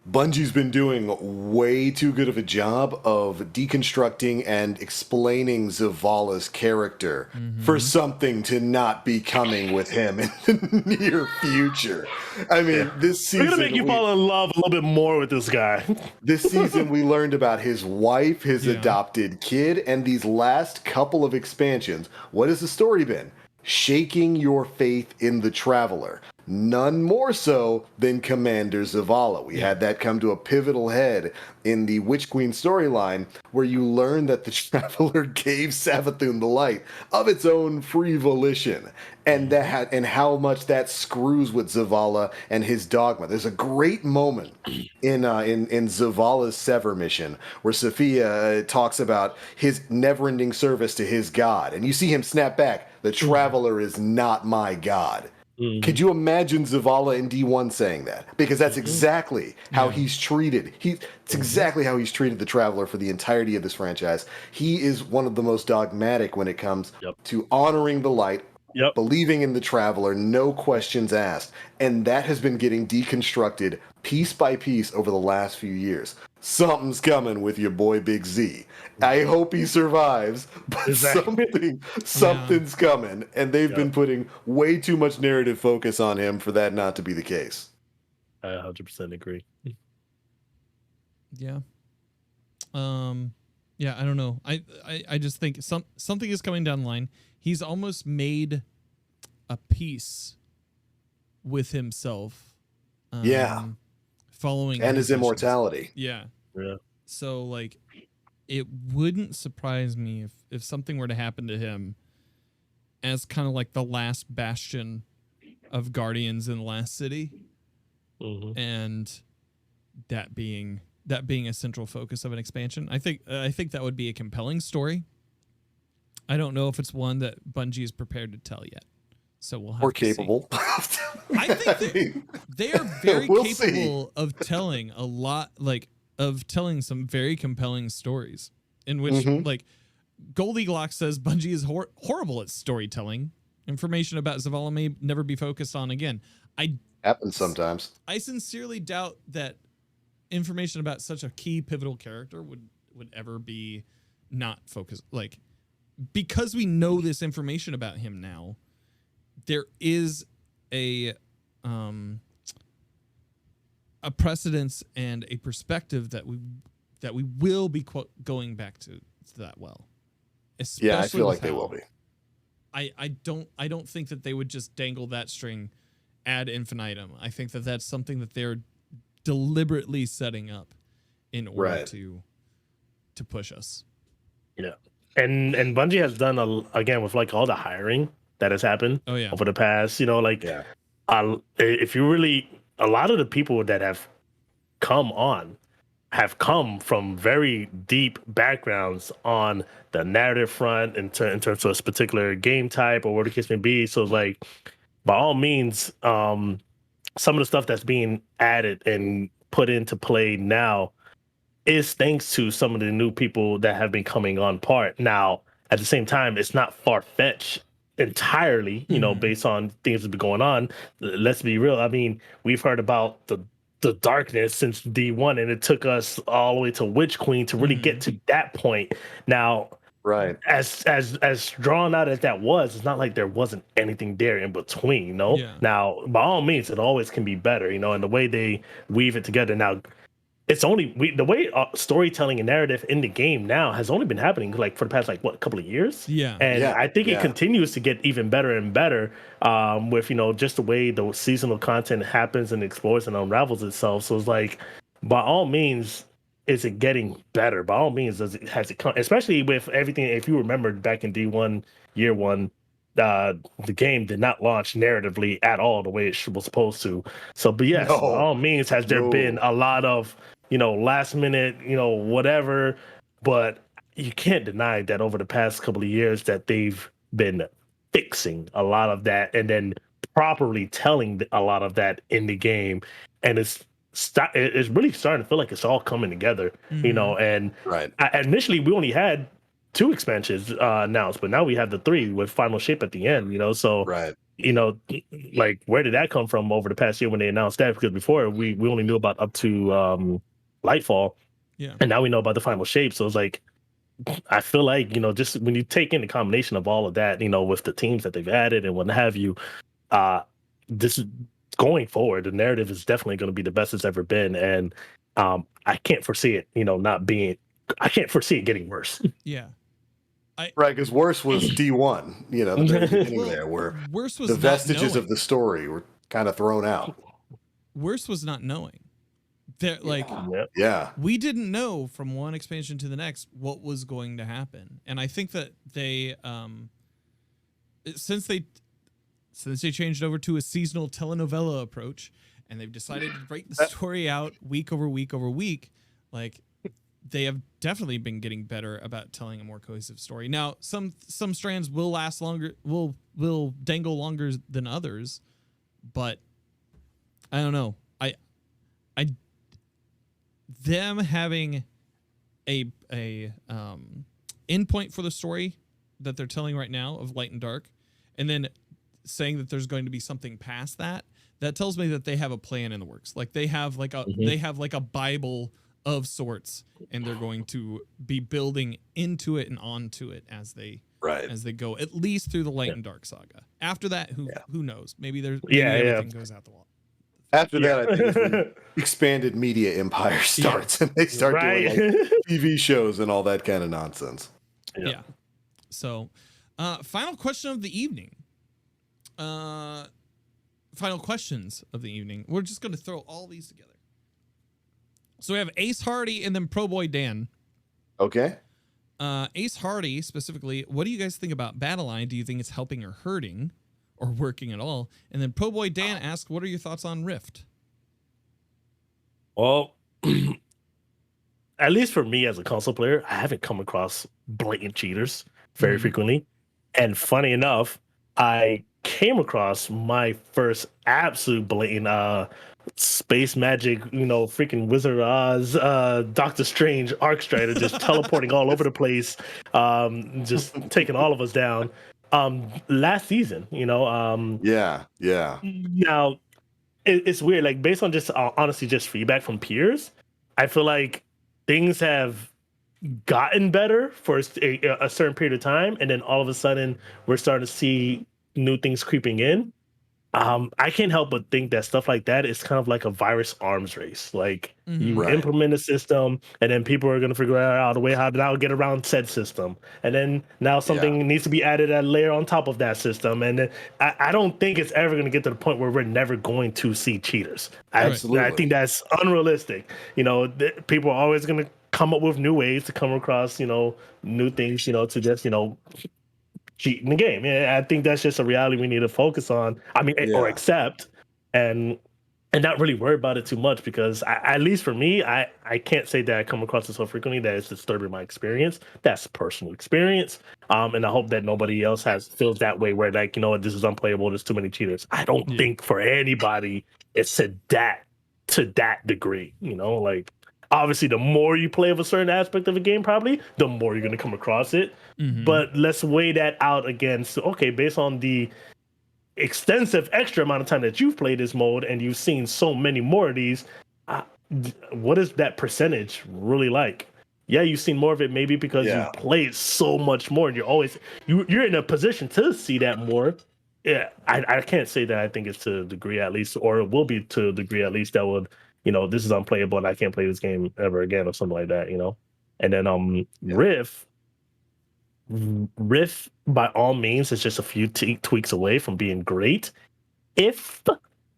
Bungie's been doing way too good of a job of deconstructing and explaining Zavala's character for something to not be coming with him in the near future. I mean, this season... We're going to make you fall in love a little bit more with this guy. This season, we learned about his wife, his adopted kid, and these last couple of expansions. What has the story been? Shaking your faith in the Traveler. None more so than Commander Zavala. We had that come to a pivotal head in the Witch Queen storyline, where you learn that the Traveler gave Savathun the light of its own free volition, and how much that screws with Zavala and his dogma. There's a great moment in Zavala's Sever mission where Sophia talks about his never-ending service to his god, and you see him snap back, "The Traveler is not my god." Could you imagine Zavala in D1 saying that? Because that's exactly how he's treated. It's exactly how he's treated the Traveler for the entirety of this franchise. He is one of the most dogmatic when it comes to honoring the light, believing in the Traveler, no questions asked. And that has been getting deconstructed piece by piece over the last few years. Something's coming with your boy Big Z. I hope he survives, but something's coming, and they've been putting way too much narrative focus on him for that not to be the case. I 100% agree. Yeah. Yeah, I don't know. I just think something is coming down the line. He's almost made a peace with himself. Following and his immortality. Yeah. So like, it wouldn't surprise me if something were to happen to him as kind of like the last bastion of Guardians in the last city, and that being that being a central focus of an expansion. I think that would be a compelling story. I don't know if it's one that Bungie is prepared to tell yet. So we'll have Or to capable. See. I think they are very capable of telling a lot, like of telling some very compelling stories in which like Goldilocks says Bungie is horrible at storytelling. Information about Zavala may never be focused on again. Happens sometimes. I sincerely doubt that information about such a key pivotal character would ever be not focused. Like, because we know this information about him now, there is a precedence and a perspective that we will be going back to that well. Especially I feel like they will be. I don't think that they would just dangle that string ad infinitum. I think that that's something that they're deliberately setting up in order to push us. Yeah. And Bungie has done again with like all the hiring that has happened over the past, if you really, a lot of the people that have come from very deep backgrounds on the narrative front in terms of this particular game type or whatever the case may be. So like, by all means, some of the stuff that's being added and put into play now is thanks to some of the new people that have been coming on part. Now, at the same time, it's not far-fetched entirely, based on things that have been going on. Let's be real. I mean, we've heard about the darkness since D1, and it took us all the way to Witch Queen to really get to that point. Now, as drawn out as that was, it's not like there wasn't anything there in between, Now, by all means, it always can be better, and the way they weave it together. Now, it's only the way storytelling and narrative in the game now has only been happening like for the past couple of years. And I think it continues to get even better and better with just the way the seasonal content happens and explores and unravels itself. So it's like, by all means, is it getting better? By all means, has it come? Especially with everything. If you remember back in D1 year one, the game did not launch narratively at all the way it was supposed to. So, but yes, by all means, has there been a lot of last minute, whatever, but you can't deny that over the past couple of years that they've been fixing a lot of that and then properly telling a lot of that in the game. And it's really starting to feel like it's all coming together, and initially we only had 2 expansions announced, but now we have the 3 with Final Shape at the end, so like, where did that come from over the past year when they announced that? Because before we only knew about up to Lightfall, and now we know about the Final Shape. So it's like, I feel like just when you take in the combination of all of that, with the teams that they've added and what have you, this is going forward, the narrative is definitely going to be the best it's ever been, and I can't foresee it I can't foresee it getting worse. Because worse was D1, the very beginning there, where worse was the vestiges of the story were kind of thrown out. Worse was not knowing. We didn't know from one expansion to the next what was going to happen, and I think that they, since they changed over to a seasonal telenovela approach, and they've decided to break the story out week over week over week, like, they have definitely been getting better about telling a more cohesive story. Now, some strands will last longer, will dangle longer than others, but I don't know. Them having a endpoint for the story that they're telling right now of light and dark, and then saying that there's going to be something past that tells me that they have a plan in the works. Like, they have like a Bible of sorts, and they're going to be building into it and onto it as they go, at least through the light and dark saga. After that, who knows? Maybe everything goes out the wall. After that, I think it's when the expanded media empire starts, and they start doing like TV shows and all that kind of nonsense. Yeah. So, final question of the evening. Final questions of the evening. We're just going to throw all these together. So we have Ace Hardy and then Pro Boy Dan. Okay. Ace Hardy specifically, what do you guys think about Battleline? Do you think it's helping or hurting or working at all? And then Pro Boy Dan asks, what are your thoughts on Rift? Well, at least for me as a console player, I haven't come across blatant cheaters very frequently. And funny enough, I came across my first absolute blatant space magic, freaking Wizard of Oz, Doctor Strange, Arc Strider just teleporting all over the place, just taking all of us down. Last season, Yeah. Now it's weird, like based on just honestly just feedback from peers, I feel like things have gotten better for a certain period of time, and then all of a sudden we're starting to see new things creeping in. I can't help but think that stuff like that is kind of like a virus arms race. Like you Right. implement a system, and then people are going to figure out a way how to now get around said system, and then now something needs to be added a layer on top of that system. And then I don't think it's ever going to get to the point where we're never going to see cheaters. Absolutely. I think that's unrealistic. People are always going to come up with new ways to come across, new things, to just, cheat in the game. Yeah, I think that's just a reality we need to focus on. I mean, or accept, and not really worry about it too much, because at least for me, I can't say that I come across it so frequently that it's disturbing my experience. That's personal experience. And I hope that nobody else feels that way, where like, this is unplayable, there's too many cheaters. I don't think for anybody it's to that degree, like obviously the more you play of a certain aspect of a game, probably the more you're going to come across it. But let's weigh that out against, okay, based on the extensive extra amount of time that you've played this mode and you've seen so many more of these, what is that percentage really like? Yeah, you've seen more of it maybe because you played so much more, and you're in a position to see that more. Yeah, I can't say that I think it's to a degree at least, or it will be to a degree at least that would, this is unplayable and I can't play this game ever again or something like that, And then Rift by all means is just a few tweaks away from being great if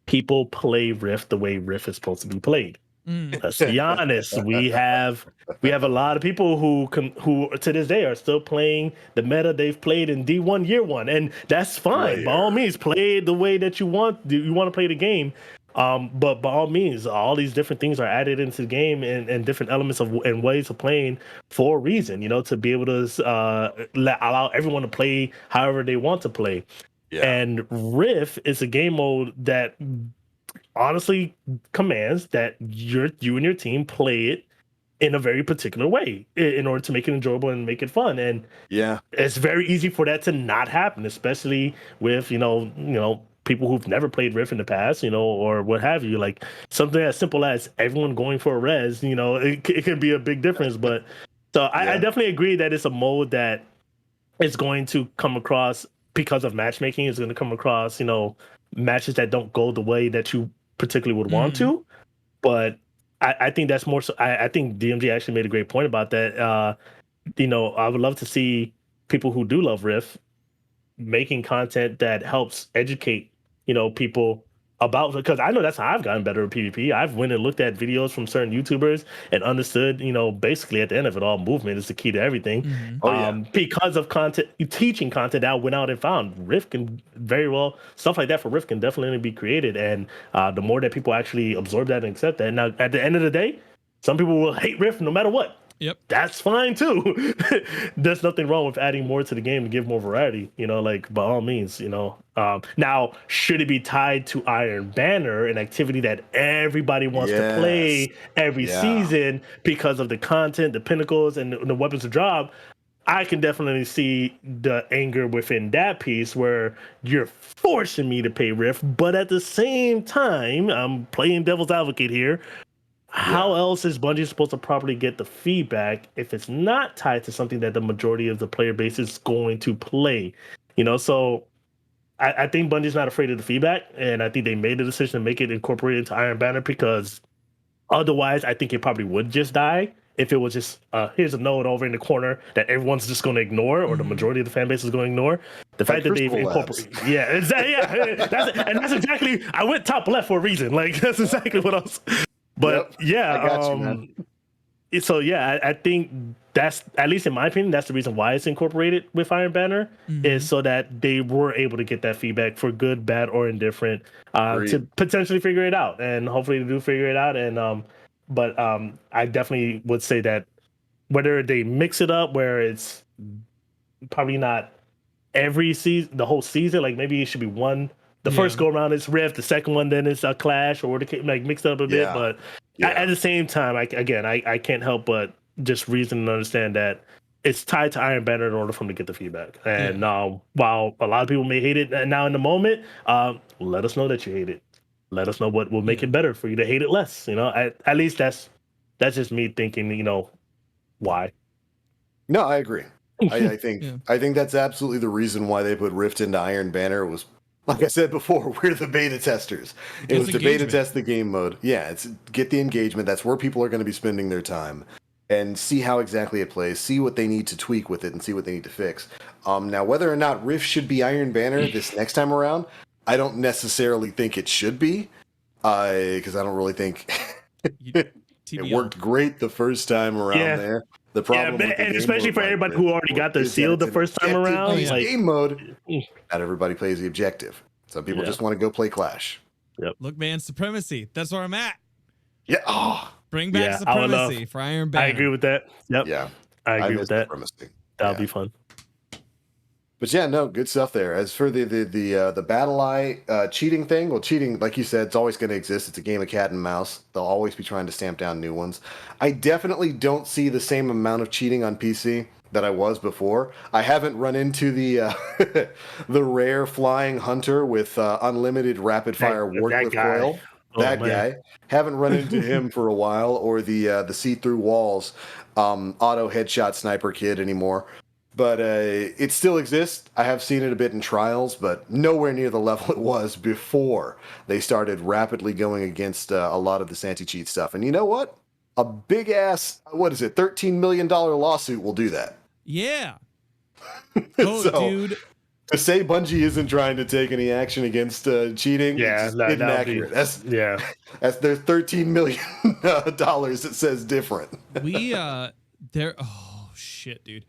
people play Rift the way Rift is supposed to be played. Let's be honest. We have a lot of people who to this day are still playing the meta they've played in D1 year one, and that's fine. By all means, play the way that you want. You want to play the game. But by all means, all these different things are added into the game, and different elements and ways of playing for a reason, to be able to allow everyone to play however they want to play. Yeah. And Rift is a game mode that honestly commands that you and your team play it in a very particular way in order to make it enjoyable and make it fun. And it's very easy for that to not happen, especially with, people who've never played Rift in the past, or what have you. Like something as simple as everyone going for a res, it can be a big difference. But so I definitely agree that it's a mode that is going to come across, because of matchmaking, is going to come across, matches that don't go the way that you particularly would want to. But I think that's more so. I think DMG actually made a great point about that. I would love to see people who do love Rift making content that helps educate, people about, because I know that's how I've gotten better at PvP. I've went and looked at videos from certain YouTubers and understood, basically at the end of it all, movement is the key to everything. Because of teaching content that I went out and found. Rift can very well, stuff like that for Rift can definitely be created. And the more that people actually absorb that and accept that. Now, at the end of the day, some people will hate Rift no matter what. Yep. That's fine too. There's nothing wrong with adding more to the game to give more variety, like by all means, now, should it be tied to Iron Banner, an activity that everybody wants to play every season because of the content, the pinnacles, and the weapons to drop? I can definitely see the anger within that piece, where you're forcing me to pay Rift, but at the same time, I'm playing devil's advocate here. How else is Bungie supposed to properly get the feedback if it's not tied to something that the majority of the player base is going to play? So I think Bungie's not afraid of the feedback, and I think they made the decision to make it incorporated into Iron Banner, because otherwise I think it probably would just die if it was just here's a node over in the corner that everyone's just going to ignore, or the majority of the fan base is going to ignore. The fact that they've incorporated, that's exactly. I went top left for a reason. Like that's exactly what I was. But I got you, man. So I think that's, at least in my opinion, that's the reason why it's incorporated with Iron Banner, is so that they were able to get that feedback for good, bad, or indifferent, to potentially figure it out. And hopefully they do figure it out. And but I definitely would say that whether they mix it up where it's probably not every season, the whole season, like maybe it should be one. The first go around is Rift, the second one then it's a Clash, or like mixed up a bit. But at the same time, I can't help but just reason and understand that it's tied to Iron Banner in order for them to get the feedback. And while a lot of people may hate it now in the moment, let us know that you hate it. Let us know what will make it better for you to hate it less. You know, at least that's just me thinking. You know, why? No, I agree. I think that's absolutely the reason why they put Rift into Iron Banner. It was, like I said before, we're the beta testers. It was to beta test the game mode. Yeah, it's get the engagement. That's where people are going to be spending their time, and see how exactly it plays, see what they need to tweak with it, and see what they need to fix. Now, whether or not Rift should be Iron Banner this next time around, I don't necessarily think it should be, because I don't really think it worked great the first time around there. The problem, and especially for everybody who already got their seal the first time around, like game mode, not everybody plays the objective. Some people just want to go play Clash. Yep. Look, man, supremacy. That's where I'm at. Yeah. Oh. Bring back supremacy for Iron Banner. I agree with that. Yep. Yeah. I agree with that. Supremacy. That'll be fun. But yeah, no, good stuff there. As for the battle eye cheating thing, well, cheating, like you said, it's always going to exist. It's a game of cat and mouse. They'll always be trying to stamp down new ones. I definitely don't see the same amount of cheating on PC that I was before. I haven't run into the the rare flying hunter with unlimited rapid fire ward recoil. That guy. Haven't run into him for a while, or the see-through walls auto headshot sniper kid anymore. But it still exists. I have seen it a bit in trials, but nowhere near the level it was before they started rapidly going against a lot of this anti-cheat stuff. And you know what? A big ass, $13 million lawsuit will do that. Yeah. Oh, dude. To say Bungie isn't trying to take any action against cheating, is inaccurate. That's there's $13 million that says different. Oh shit, dude.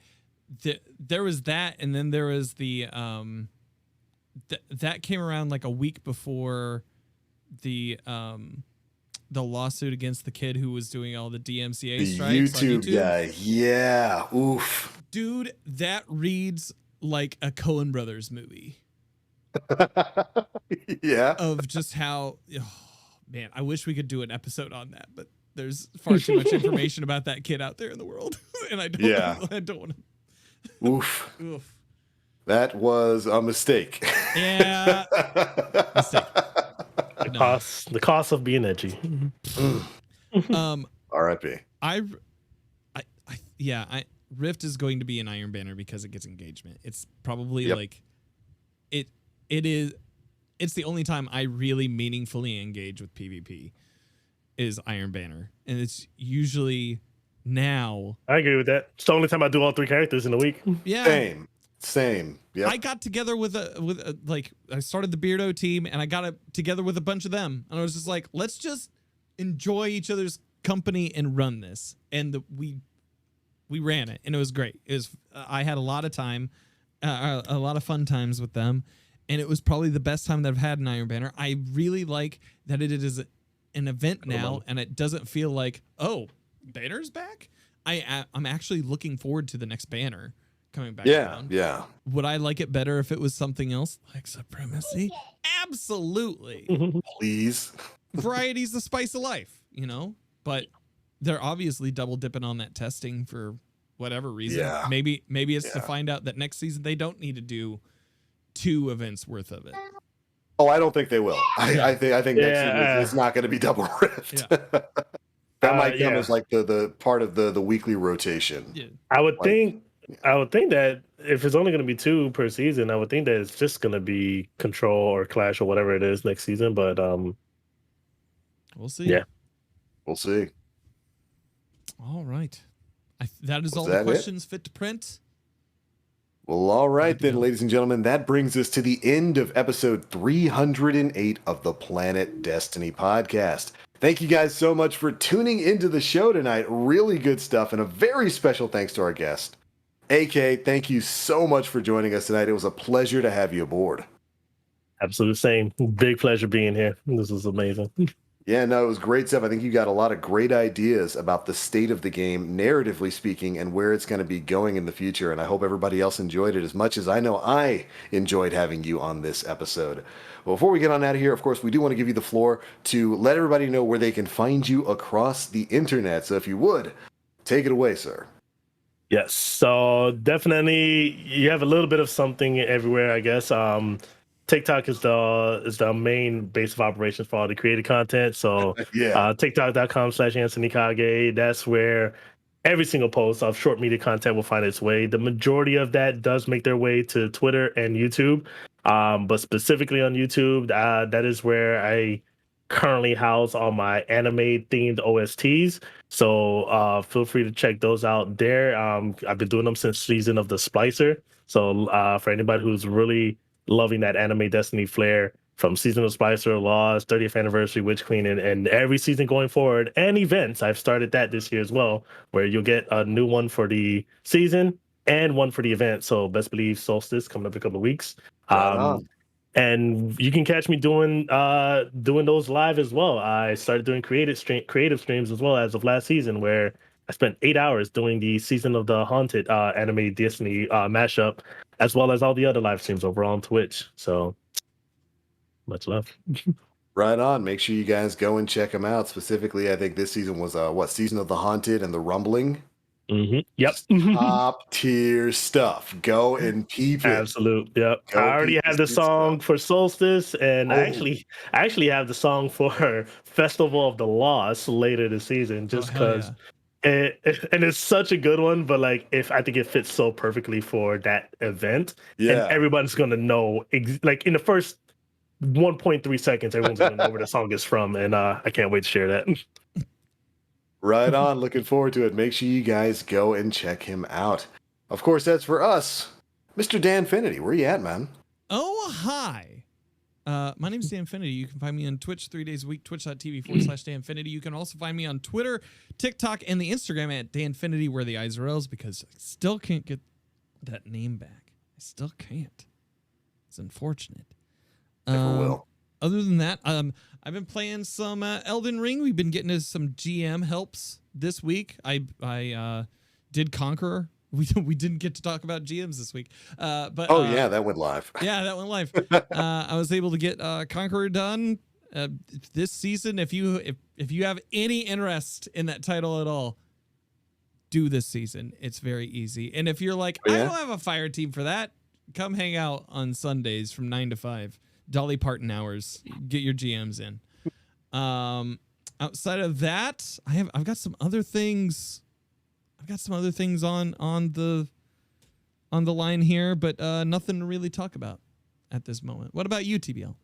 There was that, and then there was the that came around like a week before the lawsuit against the kid who was doing all the DMCA strikes on YouTube. Guy. Yeah. Oof. Dude, that reads like a Coen Brothers movie. Yeah. Of just how, man, I wish we could do an episode on that, but there's far too much information about that kid out there in the world, and I don't want to. Oof. Oof. That was a mistake. Yeah. Mistake. The cost of being edgy. R.I.P. Rift is going to be an Iron Banner because it gets engagement. It's probably like it's the only time I really meaningfully engage with PvP is Iron Banner. And it's usually now. I agree with that. It's the only time I do all 3 characters in a week. Yeah. Same. Yeah. I got together with I started the Beardo team, and I got together with a bunch of them, and I was just like, let's just enjoy each other's company and run this. And we ran it, and it was great. I had a lot of time, a lot of fun times with them, and it was probably the best time that I've had in Iron Banner. I really like that it is an event now, and it doesn't feel like, oh, Banner's back. I'm actually looking forward to the next Banner coming back around. Yeah. Would I like it better if it was something else like Supremacy? Absolutely. Please. Variety's the spice of life, but they're obviously double dipping on that testing for whatever reason. Yeah. Maybe it's to find out that next season they don't need to do 2 events worth of it. Oh, I don't think they will. I think next season it's not going to be double Rift. Yeah. That might come as like the part of the weekly rotation. Yeah. I would think that if it's only going to be 2 per season, I would think that it's just going to be Control or Clash or whatever it is next season. But we'll see. Yeah, we'll see. All right. That is all the questions fit to print. Well, all right then, ladies and gentlemen. That brings us to the end of episode 308 of the Planet Destiny podcast. Thank you guys so much for tuning into the show tonight. Really good stuff, and a very special thanks to our guest. AK, thank you so much for joining us tonight. It was a pleasure to have you aboard. Absolute same. Big pleasure being here. This was amazing. Yeah, no, it was great stuff. I think you got a lot of great ideas about the state of the game, narratively speaking, and where it's going to be going in the future. And I hope everybody else enjoyed it as much as I know I enjoyed having you on this episode. Well, before we get on out of here, of course, we do want to give you the floor to let everybody know where they can find you across the internet. So if you would, take it away, sir. Yes, so definitely you have a little bit of something everywhere, I guess. TikTok is the main base of operations for all the created content. So Yeah. TikTok.com/Ansonikage. That's where every single post of short media content will find its way. The majority of that does make their way to Twitter and YouTube. But specifically on YouTube, that is where I currently house all my anime themed OSTs. So feel free to check those out there. I've been doing them since season of the Splicer. So for anybody who's really loving that anime Destiny flair from season of Splicer, Laws, 30th anniversary, Witch Queen, and every season going forward, and events. I've started that this year as well, where you'll get a new one for the season and one for the event. So best believe Solstice coming up in a couple of weeks. Right on. And you can catch me doing those live as well. I started doing creative streams as well as of last season, where I spent 8 hours doing the Season of the Haunted anime Disney mashup, as well as all the other live streams over on Twitch. So much love. Right on. Make sure you guys go and check them out. Specifically, I think this season was Season of the Haunted and the Rumbling. Mm-hmm. Yep. Top tier stuff. Go and peep it. Absolute. Yep. Go I already have the song for Solstice, and I actually have the song for Festival of the Lost later this season, just because. And it's such a good one, but like I think it fits so perfectly for that event. Yeah. And everyone's gonna know like in the first 1.3 seconds, everyone's gonna know where the song is from, and I can't wait to share that. Right on. Looking forward to it. Make sure you guys go and check him out. Of course, that's for us. Mr. Danfinity, where you at, man? Oh, hi. My name is Danfinity. You can find me on Twitch 3 days a week, twitch.tv/Danfinity. You can also find me on Twitter, TikTok, and the Instagram at Danfinity, where the eyes are L's, because I still can't get that name back. I still can't. It's unfortunate. Never will. Other than that, I've been playing some Elden Ring. We've been getting to some GM helps this week. I did Conqueror. We didn't get to talk about GMs this week, but yeah, that went live. Yeah, that went live. I was able to get Conqueror done this season. If you have any interest in that title at all, do this season. It's very easy. And if you're like, I don't have a fire team for that, come hang out on Sundays from 9 to 5. Dolly Parton hours. Get your GMs in. Outside of that, I've got some other things. I've got some other things on the line here, but nothing to really talk about at this moment. What about you, TBL?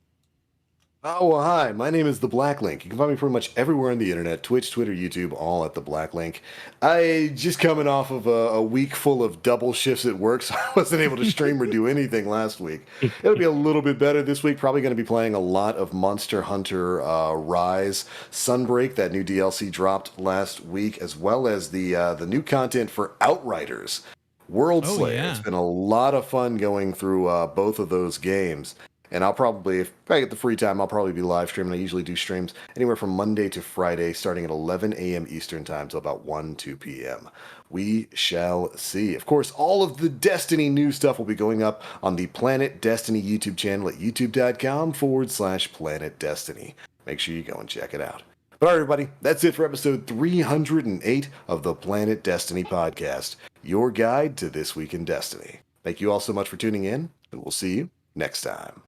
Oh, well, hi. My name is The Black Link. You can find me pretty much everywhere on the internet, Twitch, Twitter, YouTube, all at The Black Link. I just coming off of a week full of double shifts at work, so I wasn't able to stream or do anything last week. It'll be a little bit better this week. Probably going to be playing a lot of Monster Hunter Rise Sunbreak. That new DLC dropped last week, as well as the new content for Outriders World Slayer. Yeah. It's been a lot of fun going through both of those games. And I'll probably, if I get the free time, I'll probably be live streaming. I usually do streams anywhere from Monday to Friday, starting at 11 a.m. Eastern time till about 2 p.m. We shall see. Of course, all of the Destiny news stuff will be going up on the Planet Destiny YouTube channel at youtube.com/Planet Destiny. Make sure you go and check it out. But all right, everybody, that's it for episode 308 of the Planet Destiny podcast, your guide to this week in Destiny. Thank you all so much for tuning in, and we'll see you next time.